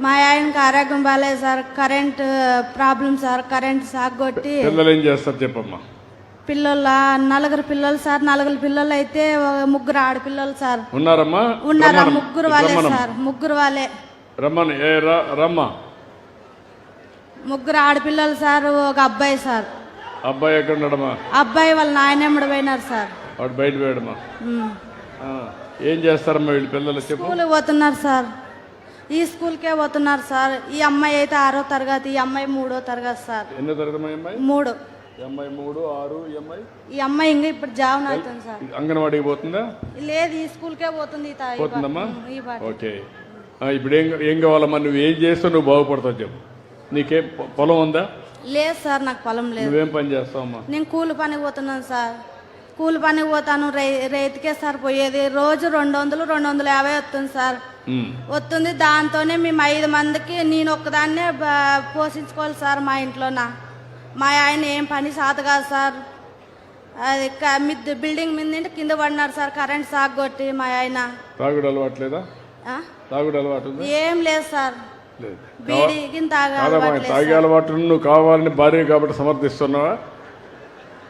మా ఆయనకి ఆరోగ్యం బాగాలేదు sir. Current problem sir. Current shock కొట్టి పిల్లలు ఏం చేస్తారు చెప్పమ్మా. పిల్లల 4 పిల్లలు సార్. 4 పిల్లలు అయితే 3 ఆడపిల్లలు సార్. ఉన్నారమ్మా? ఉన్నారా? 3 వాళ్ళే సార్. 3 వాళ్ళే. రమ్మని రమ్మా. 3 ఆడపిల్లలు సార్. ఒక అబ్బాయి సార్. అబ్బాయి ఎక్కడ ఉన్నాడమ్మా? అబ్బాయి వాళ్ళ నాయనమ్మడు పోయినారు సార్. వాడు బయట పోయాడమ్మా. ఏం చేస్తారమ్మా వీళ్ళు పిల్లలు? చెప్పు. స్కూల్ పోతున్నారు సార్. ఈ స్కూల్కే పోతున్నారు సార్. ఈ అమ్మాయి అయితే 6వ తరగతి, ఈ అమ్మాయి 3వ తరగతి సార్. ఎన్నో తరగతి అమ్మాయి? 3. అమ్మాయి 3, 6. ఈ అమ్మాయి ఇంకా ఇప్పుడు జాబ్ అవుతుంది సార్. అంగన్వాడికి పోతుందా? లేదు, ఈ స్కూల్కే పోతుంది. పోతుందమ్మా. ఓకే. ఇప్పుడు ఏం కావాలమ్మా? నువ్వు ఏం చేస్తావు నువ్వు బాగుపడతావు చెప్పు. నీకేం పొలం ఉందా? లేదు సార్, నాకు పొలం లేదు. నువ్వేం పని చేస్తావమ్మా? నేను కూలి పనికి పోతున్నాను సార్. కూలి పనికి పోతాను. రైతుకే సార్ పోయేది. రోజు 200, 250 వస్తుంది సార్. వస్తుంది. దాంతోనే మేము 5 మందికి నేను ఒక్కదాన్నే పోషించుకోవాలి సార్ మా ఇంట్లోనా. మా ఆయన ఏం పని సాత కాదు సార్. అది బిల్డింగ్ మీద కింద పడినాడు సార్. కరెంట్ షాక్ కొట్టి మా ఆయన. తాగుడు అలవాట్లేదా? తాగుడు అలవాటు ఏం లేదు సార్. తాగే అలవాటు నువ్వు కావాలని భార్య కాబట్టి సమర్థిస్తున్నావా?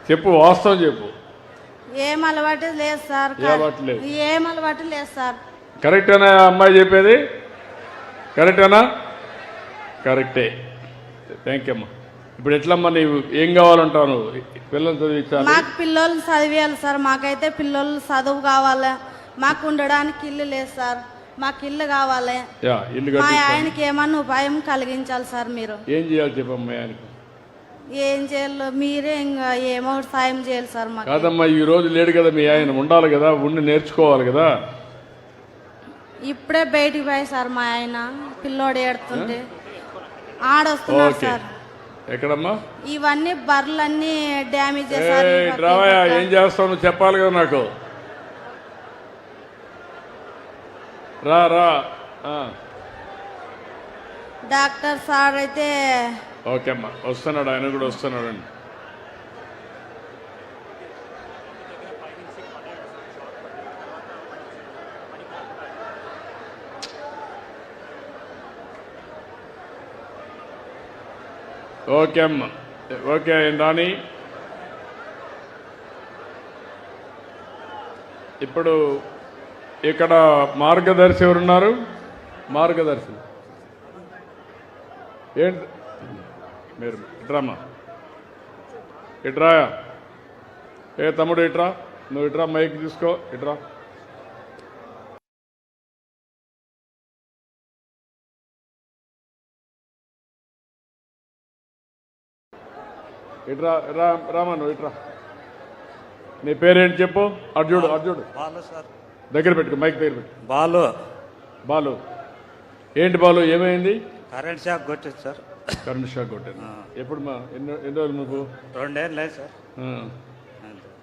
చెప్పు, వాస్తవం చెప్పు. ఏం అలవాటు లేదు సార్. ఏం అలవాటు లేదు సార్. కరెక్టేనా అమ్మాయి చెప్పేది? కరెక్టేనా? కరెక్టే. థ్యాంక్ యూ అమ్మా. ఇప్పుడు ఎట్లమ్మా నీవు ఏం కావాలంటావు? నువ్వు పిల్లలు చదివించాలి. మాకు పిల్లలు చదివేయాలి సార్. మాకైతే పిల్లలు చదువు కావాలి. మాకు ఉండడానికి ఇల్లు లేదు సార్. మాకు ఇల్లు కావాలి. మా ఆయనకి ఏమన్నా ఉపాయం కలిగించాలి సార్. మీరు ఏం చేయాలి చెప్పమ్మా? ఆయనకి ఏం చేయాలో మీరే ఇంకా ఏమో సాయం చేయాలి సార్. మాకు కాదమ్మా, ఈ రోజు లేడు కదా మీ ఆయన. ఉండాలి కదా, ఉండి నేర్చుకోవాలి కదా. ఇప్పుడే బయటికి పోయి సార్ మా ఆయన. పిల్లోడు ఏడుతుంటే ఆడొస్తున్నారు సార్. ఎక్కడమ్మా? ఇవన్నీ బర్రెలన్నీ డ్యామేజ్ చేశారు. ఏం చేస్తావు నువ్వు చెప్పాలి కదా నాకు. రా రా. డాక్టర్ సార్ అయితే ఓకే అమ్మా, వస్తున్నాడు. ఆయన కూడా వస్తున్నాడు అండి. ఓకే అమ్మా. ఓకే రాణి. ఇప్పుడు ఇక్కడ మార్గదర్శి ఎవరున్నారు? మార్గదర్శి ఏంటి? మీరు ఇట్రామ్మా, ఇట్రా. ఏ తమ్ముడు ఇట్రా, నువ్వు ఇట్రా. మైక్ తీసుకో, ఇట్రా. ఇట్రా రామా, నువ్వు ఇట్రా. నీ పేరేంటి చెప్పు. అర్జుడు. అర్జుడు దగ్గర పెట్టుకో, మైక్ దగ్గర పెట్టు. బాలు. బాలు ఏంటి బాలు, ఏమైంది? కరెంట్ షాక్ కొట్టేది సార్. కరెంట్ షాక్ కొట్టాను. ఎప్పుడు మా ఎన్ని రోజులు నువ్వు? 2 ఏళ్ళు లేదు సార్.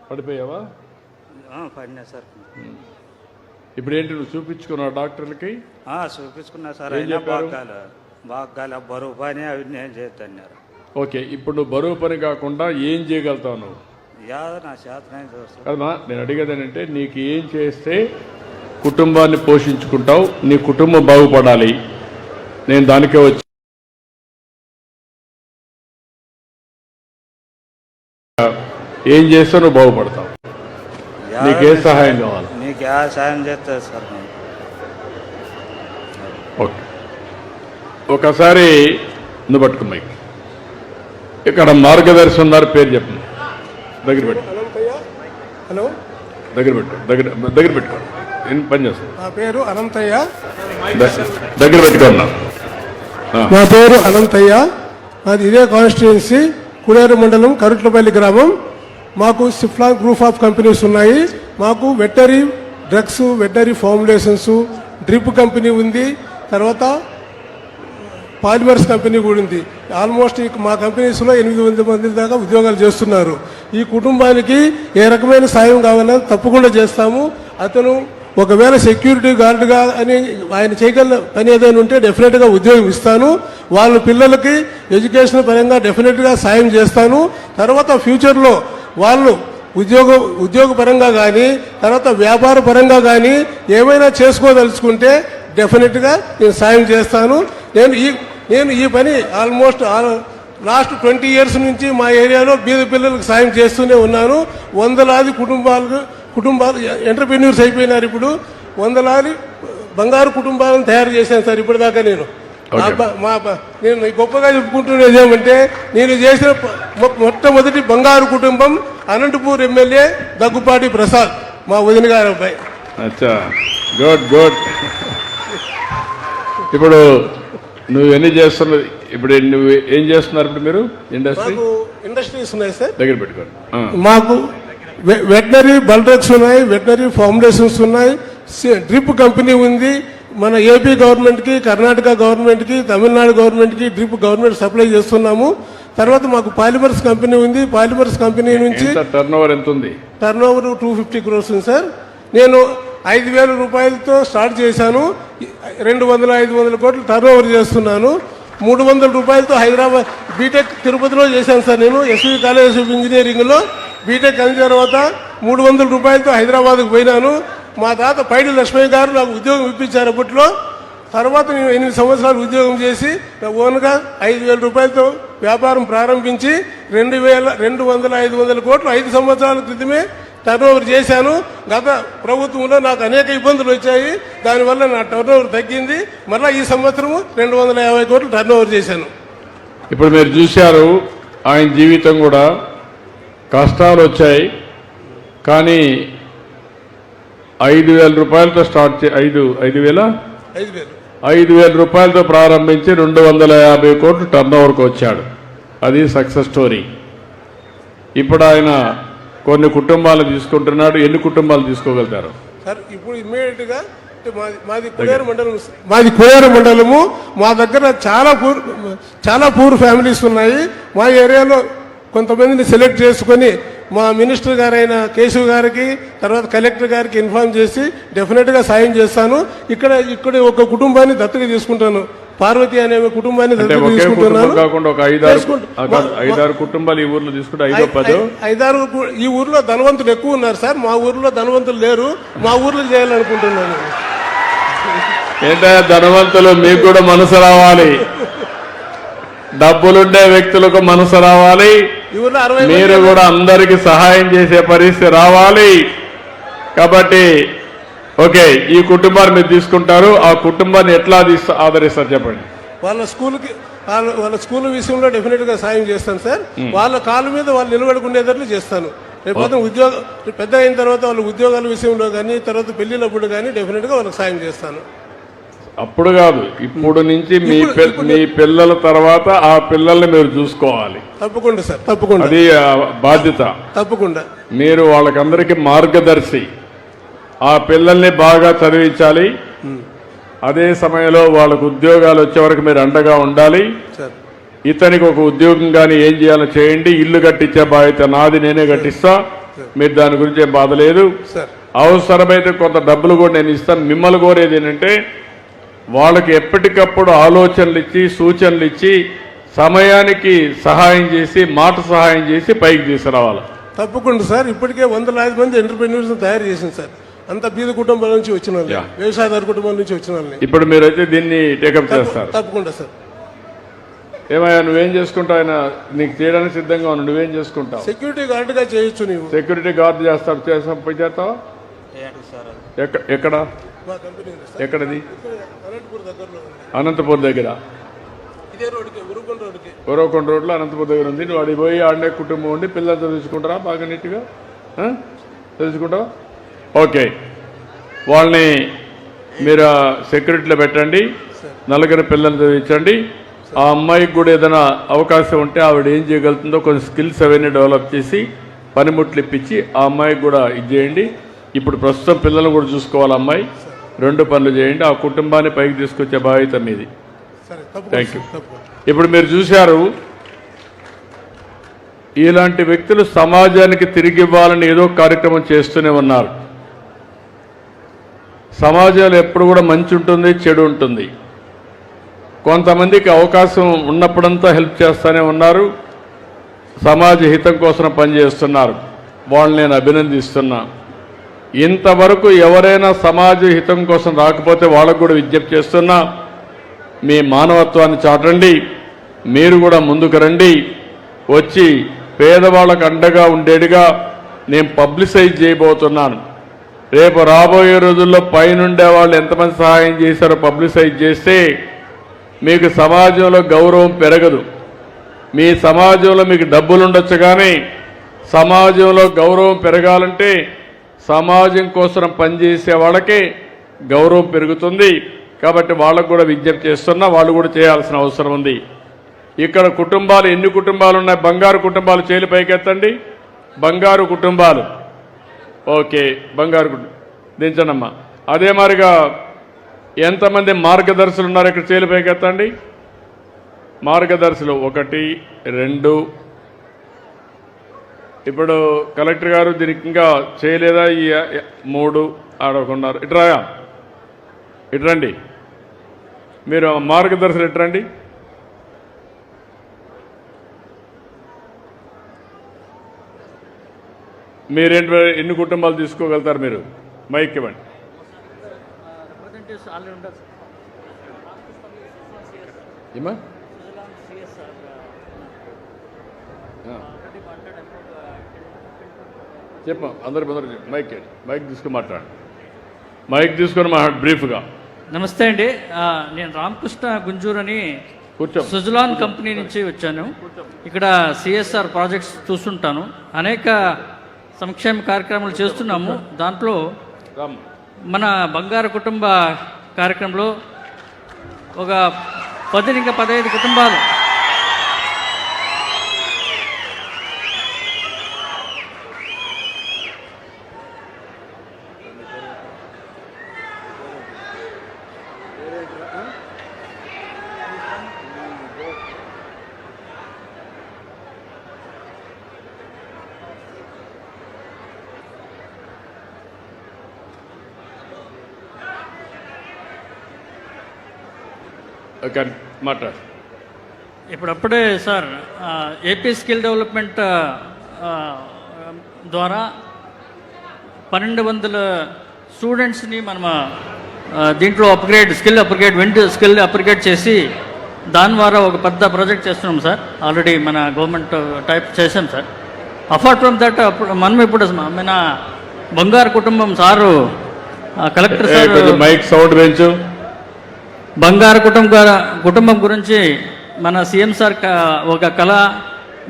పడిపోయావా? పడినా సార్. ఇప్పుడు ఏంటి నువ్వు చూపించుకున్నావు డాక్టర్లకి? చూపించుకున్నా సార్. ఏం అయినా చెప్పారు? బాగా బరువు పని అవి నేను చేద్దన్నారు. ఓకే, ఇప్పుడు నువ్వు బరువు పని కాకుండా ఏం చేయగలుగుతావు నువ్వు? నా చేతనే చూస్తాను కదమ్మా, నేను అడిగేది ఏంటంటే నీకు ఏం చేస్తే కుటుంబాన్ని పోషించుకుంటావు, నీ కుటుంబం బాగుపడాలి, నేను దానికే వచ్చి ఏం చేస్తే నువ్వు బాగుపడతావు. నీకే సహాయం కావాలి? నీకు ఏ సాయం చేస్తుంది సార్? ఓకే, ఒకసారి నువ్వు పట్టుకున్నాయి. ఇక్కడ మార్గదర్శి ఉన్నారు, పేరు చెప్పు. దగ్గర పెట్టు, హలో, దగ్గర పెట్టుకో, నేను పని చేస్తాను. నా పేరు అనంతయ్య. దగ్గర పెట్టుకున్నా. నా పేరు అనంతయ్య. నాది ఇదే కాన్స్టిట్యున్సీ, కుడేరు మండలం, కరుట్లపల్లి గ్రామం. మాకు సిఫ్లాన్ గ్రూప్ ఆఫ్ కంపెనీస్ ఉన్నాయి. మాకు వెటరీ డ్రగ్స్, వెటరీ ఫార్ములేషన్స్, డ్రిప్ కంపెనీ ఉంది. తర్వాత పాలిమర్స్ కంపెనీ కూడా ఉంది. ఆల్మోస్ట్ మా కంపెనీస్లో 800 మంది దాకా ఉద్యోగాలు చేస్తున్నారు. ఈ కుటుంబానికి ఏ రకమైన సాయం కావాలన్నా తప్పకుండా చేస్తాము. అతను ఒకవేళ సెక్యూరిటీ గార్డుగా అని ఆయన చేయగల పని ఏదైనా ఉంటే డెఫినెట్గా ఉద్యోగం ఇస్తాను. వాళ్ళ పిల్లలకి ఎడ్యుకేషన్ పరంగా డెఫినెట్గా సాయం చేస్తాను. తర్వాత ఫ్యూచర్లో వాళ్ళు ఉద్యోగ పరంగా కానీ తర్వాత వ్యాపార పరంగా కానీ ఏమైనా చేసుకోదలుచుకుంటే డెఫినెట్గా నేను సాయం చేస్తాను. నేను ఈ పని ఆల్మోస్ట్ లాస్ట్ 20 years నుంచి మా ఏరియాలో బీద పిల్లలకు సాయం చేస్తూనే ఉన్నాను. వందలాది కుటుంబాలు ఎంటర్ప్రెన్యూర్స్ అయిపోయినారు. ఇప్పుడు వందలాది బంగారు కుటుంబాలను తయారు చేశాను సార్ ఇప్పటిదాకా. నేను గొప్పగా చెప్పుకుంటున్నది ఏమంటే, నేను చేసిన మొట్టమొదటి బంగారు కుటుంబం అనంతపూర్ ఎమ్మెల్యే దగ్గుపాటి ప్రసాద్, మా వదిన గారు అబ్బాయి. అచ్చా, గుడ్ గుడ్. ఇప్పుడు నువ్వు ఎన్ని చేస్తున్నావు? ఇప్పుడు నువ్వు ఏం చేస్తున్నారు? ఇప్పుడు మీరు ఇండస్ట్రీస్ ఉన్నాయి సార్, దగ్గర పెట్టుకోండి. మాకు వెటనరీ బల్డ్రగ్స్ ఉన్నాయి, వెటనరీ ఫార్ములేషన్స్ ఉన్నాయి, డ్రిప్ కంపెనీ ఉంది. మన ఏపీ గవర్నమెంట్కి, కర్ణాటక గవర్నమెంట్కి, తమిళనాడు గవర్నమెంట్కి డ్రిప్ గవర్నమెంట్ సప్లై చేస్తున్నాము. తర్వాత మాకు పాలిమర్స్ కంపెనీ ఉంది. పాలిమర్స్ కంపెనీ నుంచి టర్నోవర్ ఎంత ఉంది? టర్నోవర్ 250 crores ఉంది సార్. నేను 5,000 రూపాయలతో స్టార్ట్ చేశాను. 200-500 కోట్లు టర్నోవర్ చేస్తున్నాను. 300 రూపాయలతో హైదరాబాద్ బీటెక్ తిరుపతిలో చేశాను సార్. నేను ఎస్వి కాలేజ్ ఆఫ్ ఇంజనీరింగ్లో బీటెక్ అయిన తర్వాత 300 రూపాయలతో హైదరాబాద్కు పోయినాను. మా తాత పైడి లక్ష్మయ్య గారు నాకు ఉద్యోగం ఇప్పించారు అప్పట్లో. తర్వాత నేను 8 సంవత్సరాలు ఉద్యోగం చేసి ఓన్గా 5,000 రూపాయలతో వ్యాపారం ప్రారంభించి 200-500 కోట్లు 5 సంవత్సరాల క్రితమే టర్నోవర్ చేశాను. గత ప్రభుత్వంలో నాకు అనేక ఇబ్బందులు వచ్చాయి, దానివల్ల నా టర్నోవర్ తగ్గింది. మళ్ళీ ఈ సంవత్సరం 250 కోట్లు టర్నోవర్ చేశాను. ఇప్పుడు మీరు చూశారు, ఆయన జీవితం కూడా కష్టాలు వచ్చాయి, కానీ 5,000 రూపాయలతో స్టార్ట్ 5,000 రూపాయలతో ప్రారంభించి 250 కోట్లు టర్నోవర్కి వచ్చాడు. అది సక్సెస్ స్టోరీ. ఇప్పుడు ఆయన కొన్ని కుటుంబాలు తీసుకుంటున్నాడు. ఎన్ని కుటుంబాలు తీసుకోగలుగుతారు సార్? ఇప్పుడు ఇమ్మీడియట్ గా మాది కుడేరు మండలము. మా దగ్గర చాలా పూర్ ఫ్యామిలీస్ ఉన్నాయి. మా ఏరియాలో కొంతమందిని సెలెక్ట్ చేసుకొని మా మినిస్టర్ గారైన కేశవ్ గారికి, తర్వాత కలెక్టర్ గారికి ఇన్ఫార్మ్ చేసి డెఫినెట్గా సాయం చేస్తాను. ఇక్కడ ఒక కుటుంబాన్ని దత్తత తీసుకుంటాను. పార్వతి అనే కుటుంబాన్ని దత్తత తీసుకుంటున్నాను. కాకుండా ఒక 5-6 కుటుంబాలు ఈ ఊర్లో తీసుకుంటే 5-10 ఈ ఊర్లో ధనవంతులు ఎక్కువ ఉన్నారు సార్. మా ఊర్లో ధనవంతులు లేరు. మా ఊర్లో చేయాలనుకుంటున్నాను. ఏంటంటే ధనవంతులు మీకు కూడా మనసు రావాలి, డబ్బులుండే వ్యక్తులకు మనసు రావాలి, మీరు కూడా అందరికి సహాయం చేసే పరిస్థితి రావాలి. కాబట్టి ఓకే, ఈ కుటుంబాన్ని మీరు తీసుకుంటారు. ఆ కుటుంబాన్ని ఎట్లా ఆదరిస్తారు చెప్పండి? వాళ్ళ స్కూల్ విషయంలో డెఫినెట్ గా సాయం చేస్తాను సార్. వాళ్ళ కాళ్ళ మీద వాళ్ళు నిలబడుకునేటట్లు చేస్తాను. రేపు పెద్ద అయిన తర్వాత వాళ్ళ ఉద్యోగాల విషయంలో కానీ, తర్వాత పెళ్లినప్పుడు కానీ డెఫినెట్ గా వాళ్ళకి సాయం చేస్తాను. అప్పుడు కాదు, ఇప్పుడు నుంచి మీ పిల్లల తర్వాత ఆ పిల్లల్ని మీరు చూసుకోవాలి. తప్పకుండా సార్, తప్పకుండా. అది బాధ్యత. తప్పకుండా మీరు వాళ్ళకందరికీ మార్గదర్శి. ఆ పిల్లల్ని బాగా చదివించాలి. అదే సమయంలో వాళ్ళకు ఉద్యోగాలు వచ్చే వరకు మీరు అండగా ఉండాలి. ఇతనికి ఒక ఉద్యోగం కానీ ఏం చేయాలో చేయండి. ఇల్లు కట్టించే బాధ్యత నాది, నేనే కట్టిస్తా. మీరు దాని గురించి ఏం బాధ లేదు. సార్ అవసరమైతే కొంత డబ్బులు కూడా నేను ఇస్తాను. మిమ్మల్ని కోరేది ఏంటంటే వాళ్ళకి ఎప్పటికప్పుడు ఆలోచనలు ఇచ్చి సూచనలు ఇచ్చి సమయానికి సహాయం చేసి మాట సహాయం చేసి పైకి తీసుకురావాలి. తప్పకుండా సార్. ఇప్పటికే 100 మంది ఎంటర్ప్రెన్యూర్స్ తయారు చేసింది సార్. అంత బీద కుటుంబాల నుంచి వచ్చిన వాళ్ళు, వ్యవసాయదారు కుటుంబాల నుంచి వచ్చిన వాళ్ళని. ఇప్పుడు మీరైతే దీన్ని టేకప్ చేస్తారు. తప్పకుండా సార్. ఏమయ్యా నువ్వేం చేసుకుంటావు? ఆయన నీకు చేయడానికి సిద్ధంగా ఉన్నావు, నువ్వేం చేసుకుంటావు? సెక్యూరిటీ గార్డ్ గా చేయొచ్చు. నీవు సెక్యూరిటీ గార్డ్ చేస్తావు, చేస్తావా? ఎక్కడ మా కంపెనీ ఉంది సార్. ఎక్కడది? అనంతపూర్ దగ్గరలో ఉంది. అనంతపూర్ దగ్గర ఇదే రోడ్డుకి, ఉరుకొండ రోడ్డుకి. ఉరవకొండ రోడ్లో అనంతపూర్ దగ్గర ఉంది. నువ్వు అడిగి పోయి ఆడనే కుటుంబం ఉండి పిల్లలు చదివించుకుంటారా బాగా నీట్గా? చదివించుకుంటావా? ఓకే, వాళ్ళని మీరు సెక్యూరిటీలో పెట్టండి, నలుగురు పిల్లలు చదివించండి. ఆ అమ్మాయికి కూడా ఏదైనా అవకాశం ఉంటే ఆవిడ ఏం చేయగలుగుతుందో కొన్ని స్కిల్స్ అవన్నీ డెవలప్ చేసి పనిముట్లు ఇప్పించి ఆ అమ్మాయికి కూడా ఇది చేయండి. ఇప్పుడు ప్రస్తుతం పిల్లలు కూడా చూసుకోవాలి అమ్మాయి. 2 పనులు చేయండి. ఆ కుటుంబాన్ని పైకి తీసుకొచ్చే బాధ్యత మీది. Thank you. ఇప్పుడు మీరు చూశారు, ఇలాంటి వ్యక్తులు సమాజానికి తిరిగి ఇవ్వాలని ఏదో కార్యక్రమం చేస్తూనే ఉన్నారు. సమాజంలో ఎప్పుడు కూడా మంచి ఉంటుంది, చెడు ఉంటుంది. కొంతమందికి అవకాశం ఉన్నప్పుడంతా హెల్ప్ చేస్తూనే ఉన్నారు, సమాజ హితం కోసం పనిచేస్తున్నారు. వాళ్ళని నేను అభినందిస్తున్నా. ఇంతవరకు ఎవరైనా సమాజ హితం కోసం రాకపోతే వాళ్ళకు కూడా విజ్ఞప్తి చేస్తున్నా, మీ మానవత్వాన్ని చాటండి, మీరు కూడా ముందుకు రండి. వచ్చి పేదవాళ్ళకు అండగా ఉండేట్టుగా నేను పబ్లిసైజ్ చేయబోతున్నాను. రేపు రాబోయే రోజుల్లో పైనుండే వాళ్ళు ఎంతమంది సహాయం చేశారో పబ్లిసైజ్ చేస్తే మీకు సమాజంలో గౌరవం పెరగదు. మీ సమాజంలో మీకు డబ్బులు ఉండొచ్చు, కానీ సమాజంలో గౌరవం పెరగాలంటే సమాజం కోసం పనిచేసే వాళ్ళకే గౌరవం పెరుగుతుంది. కాబట్టి వాళ్ళకు కూడా విజ్ఞప్తి చేస్తున్నా, వాళ్ళు కూడా చేయాల్సిన అవసరం ఉంది. ఇక్కడ కుటుంబాలు ఎన్ని కుటుంబాలు ఉన్నాయి? బంగారు కుటుంబాలు చేలు పైకెత్తండి. బంగారు కుటుంబాలు, ఓకే, బంగారు కుటుంబం దించనమ్మా. అదే మాదిరిగా ఎంతమంది మార్గదర్శులు ఉన్నారు ఇక్కడ చేలు పైకెత్తండి. మార్గదర్శులు 1, 2. ఇప్పుడు కలెక్టర్ గారు దీనికి ఇంకా చేయలేదా? ఈ 3 ఆడకున్నారు. ఇట్రాయా, ఇట్రండి. మీరు మార్గదర్శులు ఇట్రండి. మీరేంటి, ఎన్ని కుటుంబాలు తీసుకోగలుగుతారు? మీరు మైక్ ఇవ్వండి. ఏమా చెప్ప అందరు మైక్ తీసుకుని మాట్లాడు. మైక్ తీసుకొని మాట్లాడు బ్రీఫ్గా. నమస్తే అండి, నేను రామకృష్ణ గుంజూరు అని సుజలాన్ కంపెనీ నుంచి వచ్చాను. ఇక్కడ సిఎస్ఆర్ ప్రాజెక్ట్స్ చూస్తుంటాను, అనేక సంక్షేమ కార్యక్రమాలు చేస్తున్నాము. దాంట్లో మన బంగారు కుటుంబ కార్యక్రమంలో ఒక 15 కుటుంబాలు మాట్లాడు. ఇప్పుడప్పుడే సార్ ఏపీ స్కిల్ డెవలప్మెంట్ ద్వారా 1200 స్టూడెంట్స్ని మనం దీంట్లో స్కిల్ అప్గ్రేడ్ చేసి దాని ద్వారా ఒక పెద్ద ప్రాజెక్ట్ చేస్తున్నాం సార్. ఆల్రెడీ మన గవర్నమెంట్ టైప్ చేసాం సార్. అపార్ట్ ఫ్రమ్ దట్ మనం ఇప్పుడు మన బంగారు కుటుంబం sir collector sir mic sound పెంచు. బంగారు కుటుంబం గురించి మన సీఎం సార్ ఒక కళ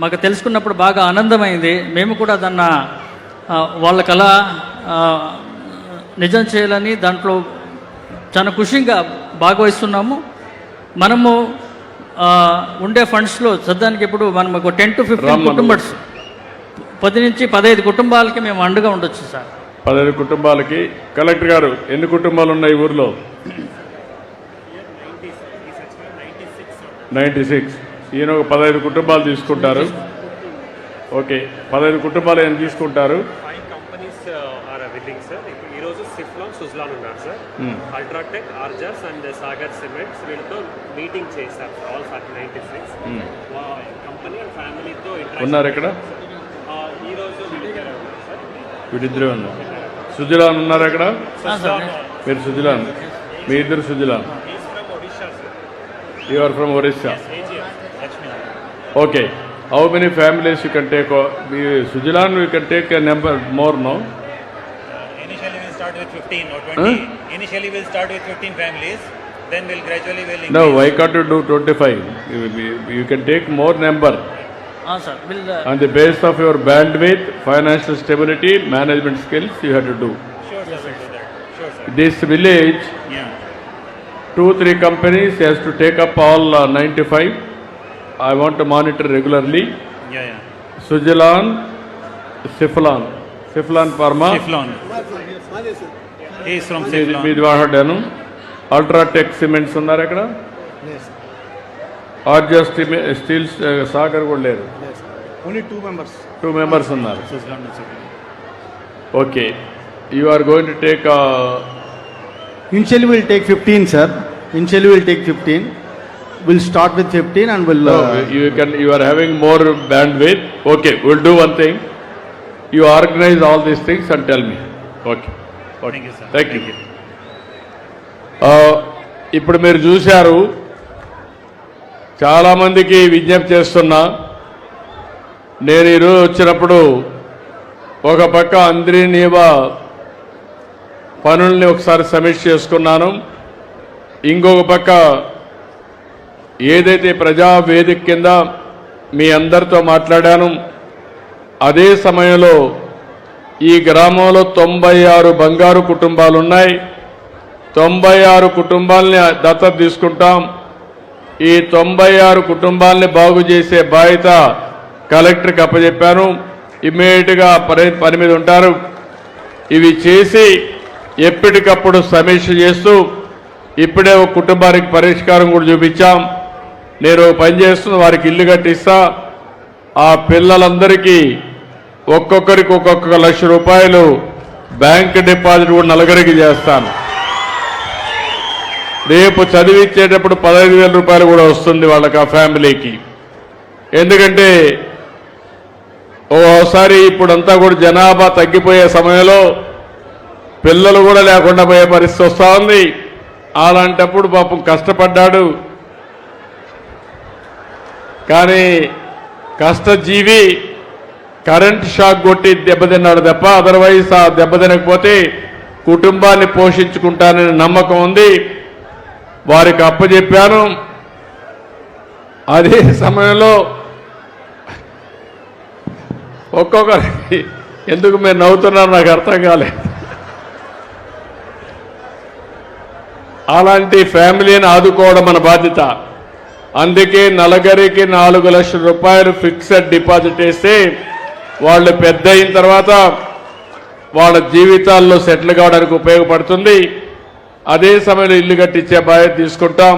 మాకు తెలుసుకున్నప్పుడు బాగా ఆనందమైంది. మేము కూడా దాన్ని వాళ్ళ కళ నిజం చేయాలని దాంట్లో చాలా ఖుషిగా భాగవహిస్తున్నాము. మనము ఉండే ఫండ్స్లో సద్దానికి ఇప్పుడు మనం ఒక 10 to 15 కుటుంబాలు 10 నుంచి 15 కుటుంబాలకి మేము అండగా ఉండొచ్చు సార్. 15 కుటుంబాలకి. కలెక్టర్ గారు ఎన్ని కుటుంబాలు ఉన్నాయి ఊర్లో? 96. ఈయన ఒక 15 కుటుంబాలు తీసుకుంటారు. ఓకే 15 కుటుంబాలు ఏం తీసుకుంటారు? 5 కంపెనీస్ ఆర్ విల్లింగ్ సార్. ఇప్పుడు ఈరోజు సిఫ్లాన్ సుజ్లాన్ ఉన్నారు సార్. అల్ట్రాటెక్, ఆర్జాస్ అండ్ సాగర్ సిమెంట్స్ వీళ్ళతో మీటింగ్ చేశారు సార్. ఆల్ 96 కంపెనీ అండ్ ఫ్యామిలీతో ఉన్నారు ఇక్కడ ఈరోజు వీళ్ళిద్దరే ఉన్నారు సార్. వీటిద్దరే ఉన్నారు. సుజలాన్ ఉన్నారు అక్కడ? సార్ మీరు సుజలాన్, మీ ఇద్దరు Suzlon. Is from Odisha sir. You are from Orissa. AGM Lakshminarayana. Okay. How many families you can take? Sujilan, you can take a number more, no? Initially we'll start with 15 or 20. Initially we'll start with 15 families. Then we'll gradually increase. No, why can't you do 25? You can take more number sir will on the basis of your bandwidth, financial stability, management skills. You have to do. Sure sir, we'll do that. Sure sir. This village, Yeah. 2-3 companies has to take up all 95. I want to monitor regularly. Yeah, yeah. Sujilan, Siflan Pharma. Siflon. He is from Siflon. మీది వాడాను. UltraTech cements ఉన్నారు అక్కడ? ఆర్జస్ steel Sagar కూడా లేరు. Only 2 members. 2 members ఉన్నారు. Siflon and Siflon. Okay. You are going to take Initially we'll take 15, sir. Initially we'll take 15. We'll start with 15 and we'll... you are having more bandwidth. Okay, we'll do one thing. You organize all these things and tell me. Okay. Thank you, sir. Thank you. ఇప్పుడు మీరు చూశారు, చాలామందికి విజ్ఞప్తి చేస్తున్నా. నేను ఈరోజు వచ్చినప్పుడు ఒక పక్క అంద్రీనీవా పనుల్ని ఒకసారి సమీక్ష చేసుకున్నాను. ఇంకొక పక్క ఏదైతే ప్రజావేదిక కింద మీ అందరితో మాట్లాడాను, అదే సమయంలో ఈ గ్రామంలో 96 బంగారు కుటుంబాలు ఉన్నాయి. 96 కుటుంబాలని దత్తత తీసుకుంటాం. ఈ 96 కుటుంబాలని బాగు చేసే బాధ్యత కలెక్టర్కి అప్పచెప్పాను. ఇమ్మీడియట్గా పని మీద ఉంటారు. ఇవి చేసి ఎప్పటికప్పుడు సమీక్ష చేస్తూ ఇప్పుడే ఒక కుటుంబానికి పరిష్కారం కూడా చూపించాం. నేను పని చేస్తున్న వారికి ఇల్లు కట్టిస్తా. ఆ పిల్లలందరికీ ఒక్కొక్కరికి ఒక్కొక్క ₹1,00,000 బ్యాంక్ డిపాజిట్ కూడా నలుగురికి చేస్తాను. రేపు చదివించేటప్పుడు ₹15,000 కూడా వస్తుంది వాళ్ళకి, ఆ ఫ్యామిలీకి. ఎందుకంటే ఓసారి ఇప్పుడంతా కూడా జనాభా తగ్గిపోయే సమయంలో పిల్లలు కూడా లేకుండా పోయే పరిస్థితి వస్తూ ఉంది. అలాంటప్పుడు పాపం కష్టపడ్డాడు. కానీ కష్టజీవి కరెంట్ షాక్ కొట్టి దెబ్బతిన్నాడు తప్ప అదర్వైజ్ ఆ దెబ్బతినకపోతే కుటుంబాన్ని పోషించుకుంటానని నమ్మకం ఉంది. వారికి అప్పచెప్పాను. అదే సమయంలో ఒక్కొక్కరికి ఎందుకు మీరు నవ్వుతున్నారు నాకు అర్థం కాలేదు. అలాంటి ఫ్యామిలీని ఆదుకోవడం మన బాధ్యత. అందుకే నలుగురికి ₹4,00,000 ఫిక్స్డ్ డిపాజిట్ వేస్తే వాళ్ళు పెద్ద అయిన తర్వాత వాళ్ళ జీవితాల్లో సెటిల్ కావడానికి ఉపయోగపడుతుంది. అదే సమయంలో ఇల్లు కట్టించే బాధ్యత తీసుకుంటాం.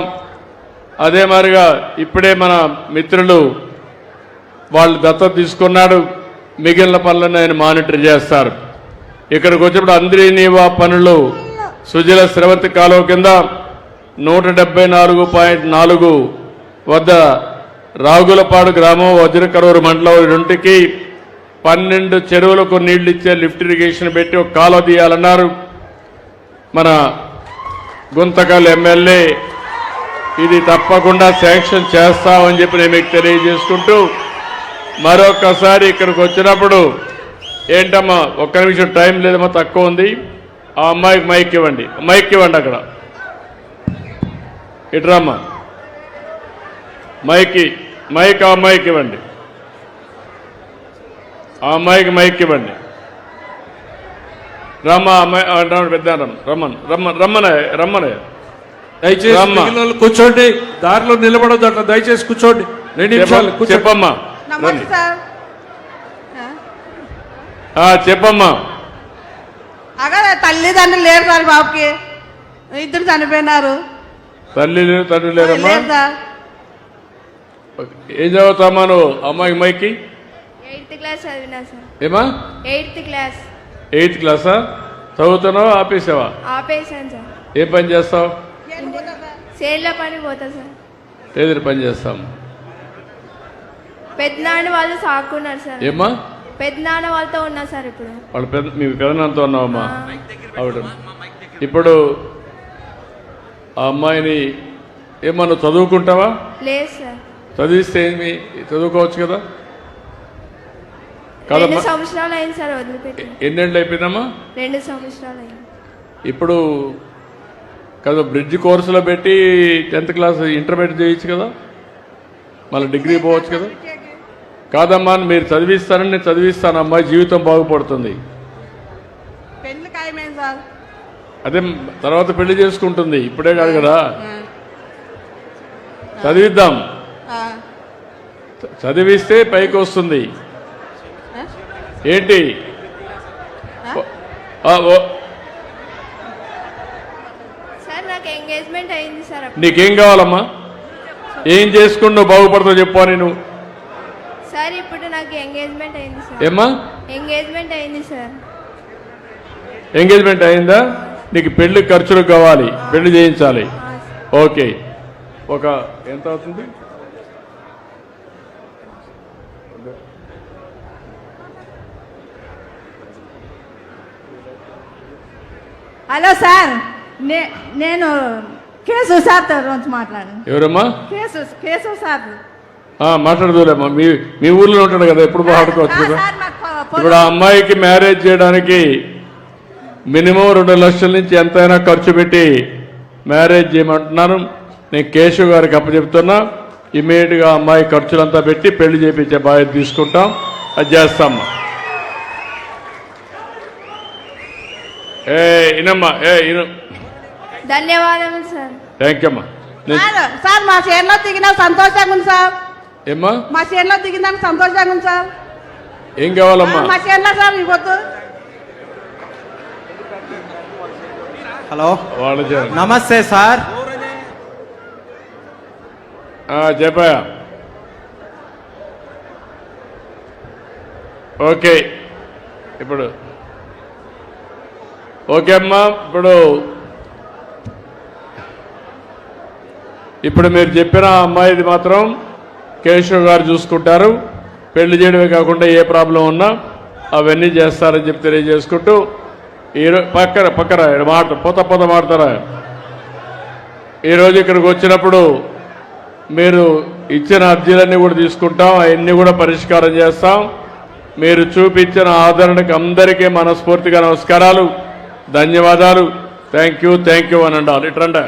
అదే మాదిరిగా ఇప్పుడే మన మిత్రులు వాళ్ళు దత్తత తీసుకున్నాడు. మిగిలిన పనులను ఆయన మానిటర్ చేస్తారు. ఇక్కడికి వచ్చినప్పుడు అంద్రీనీవా పనులు సుజల స్రవంతి కాలువ కింద 174.4 వద్ద రాగులపాడు గ్రామం వజ్రకరూరు మండలం రెండుకి 12 చెరువులకు నీళ్లు ఇచ్చే లిఫ్ట్ ఇరిగేషన్ పెట్టి ఒక కాలువ తీయాలన్నారు. మన గుంతకల్ ఎమ్మెల్యే ఇది తప్పకుండా శాంక్షన్ చేస్తామని చెప్పి నేను మీకు తెలియజేసుకుంటూ మరొకసారి ఇక్కడికి వచ్చినప్పుడు ఏంటమ్మా ఒక్క నిమిషం టైం లేదమ్మా, తక్కువ ఉంది. ఆ అమ్మాయికి మైక్ ఇవ్వండి, మైక్ ఇవ్వండి. అక్కడ ఇట్రమ్మా మైక్ ఆ అమ్మాయికి ఇవ్వండి, ఆ అమ్మాయికి మైక్ ఇవ్వండి. రమ్మా అమ్మాయి పెద్ద రమ్మనే దయచేసి మిగిలిన వాళ్ళు కూర్చోండి, దారిలో నిలబడొద్దు, అట్లా దయచేసి కూర్చోండి. 2 నిమిషాలు చెప్పమ్మా. నమస్తే సార్. చెప్పమ్మా. అగా తల్లిదండ్రులు లేరు సార్, బాబుకి 2 చనిపోయినారు. తల్లి లేరు తండ్రి లేరమ్మా. లేదు సార్. ఏం చదువుతామా నువ్వు? అమ్మాయికి మైకి 8th క్లాస్ చదివినా సార్. ఏమా 8th క్లాస్. 8th క్లాసా? చదువుతున్నావా ఆపేసావా? ఆపేసాను సార్. ఏం పని చేస్తావు? సేన్ల పని పోతా సార్. ఏది పని చేస్తాం? పెద్దనాన్న వాళ్ళు సాకున్నారు సార్. ఏమ్మా? పెద్దనాన్న వాళ్ళతో ఉన్నా సార్ ఇప్పుడు. వాళ్ళ మీ పెదనాన్నతో ఉన్నావమ్మా? ఆవిడ ఇప్పుడు ఆ అమ్మాయిని ఏమన్నా చదువుకుంటావా? లేదు సార్. చదివిస్తే ఏమి చదువుకోవచ్చు కదా? 2 సంవత్సరాలు అయింది సార్ వదిలిపెట్టి. ఎన్నేళ్ళు అయిపోయిందమ్మా? 2 సంవత్సరాలు అయింది. ఇప్పుడు కదా బ్రిడ్జ్ కోర్సులో పెట్టి 10th క్లాస్ ఇంటర్మీడియట్ చేయొచ్చు కదా, మళ్ళీ డిగ్రీ పోవచ్చు కదా. కాదమ్మా మీరు చదివిస్తానని నేను చదివిస్తాను, అమ్మాయి జీవితం బాగుపడుతుంది. పెళ్లి ఖాయమైంది సార్. అదే తర్వాత పెళ్లి చేసుకుంటుంది, ఇప్పుడే కాదు కదా. చదివిద్దాం, చదివిస్తే పైకి వస్తుంది. ఏంటి సార్ నాకు ఎంగేజ్మెంట్ అయింది సార్. నీకేం కావాలమ్మా? ఏం చేసుకుని నువ్వు బాగుపడతావు చెప్పు. నేను సార్ ఇప్పుడు నాకు ఎంగేజ్మెంట్ అయింది సార్. ఏమ్మా? ఎంగేజ్మెంట్ అయింది సార్. ఎంగేజ్మెంట్ అయిందా? నీకు పెళ్లి ఖర్చులు కావాలి, పెళ్లి చేయించాలి. ఓకే, ఒక ఎంత అవుతుంది? హలో సార్, నేను కేసు సార్ రోజు మాట్లాడాను. ఎవరమ్మా? Case sir. మాట్లాడదులేమ్మా, మీ ఊర్లో ఉంటాడు కదా, ఎప్పుడు మాట్లాడుకోవచ్చు కదా. ఇప్పుడు ఆ అమ్మాయికి మ్యారేజ్ చేయడానికి మినిమం 2 లక్షల నుంచి ఎంతైనా ఖర్చు పెట్టి మ్యారేజ్ చేయమంటున్నాను. నేను కేశవ్ గారికి అప్పచెప్తున్నా. ఇమీడియట్గా అమ్మాయి ఖర్చులంతా పెట్టి పెళ్లి చేయించే బాధ్యత తీసుకుంటాం, అది చేస్తామ్మా. ఇనమ్మా, ఇను. ధన్యవాదాలు సార్. థ్యాంక్ యూ అమ్మా. సార్ మా చేనులో దిగినా సంతోషంగా ఉంది సార్. ఏమ్మా? మా చేనులో దిగినా సంతోషంగా ఉంది సార్. ఏం కావాలమ్మా? మా చేనులో సార్ ఇవ్వద్దు. హలో, వాళ్ళు నమస్తే సార్. చెప్పా. ఓకే, ఇప్పుడు ఓకే అమ్మా. ఇప్పుడు మీరు చెప్పిన అమ్మాయిది మాత్రం కేశవ్ గారు చూసుకుంటారు. పెళ్లి చేయడమే కాకుండా ఏ ప్రాబ్లం ఉన్నా అవన్నీ చేస్తారని చెప్పి తెలియజేసుకుంటూ పక్కన పోత మాడతారా. ఈరోజు ఇక్కడికి వచ్చినప్పుడు మీరు ఇచ్చిన అర్జీలన్నీ కూడా తీసుకుంటాం, అవన్నీ కూడా పరిష్కారం చేస్తాం. మీరు చూపించిన ఆదరణకు అందరికీ మనస్ఫూర్తిగా నమస్కారాలు, ధన్యవాదాలు. థ్యాంక్ యూ అని అండాలి. ఇట్రండి.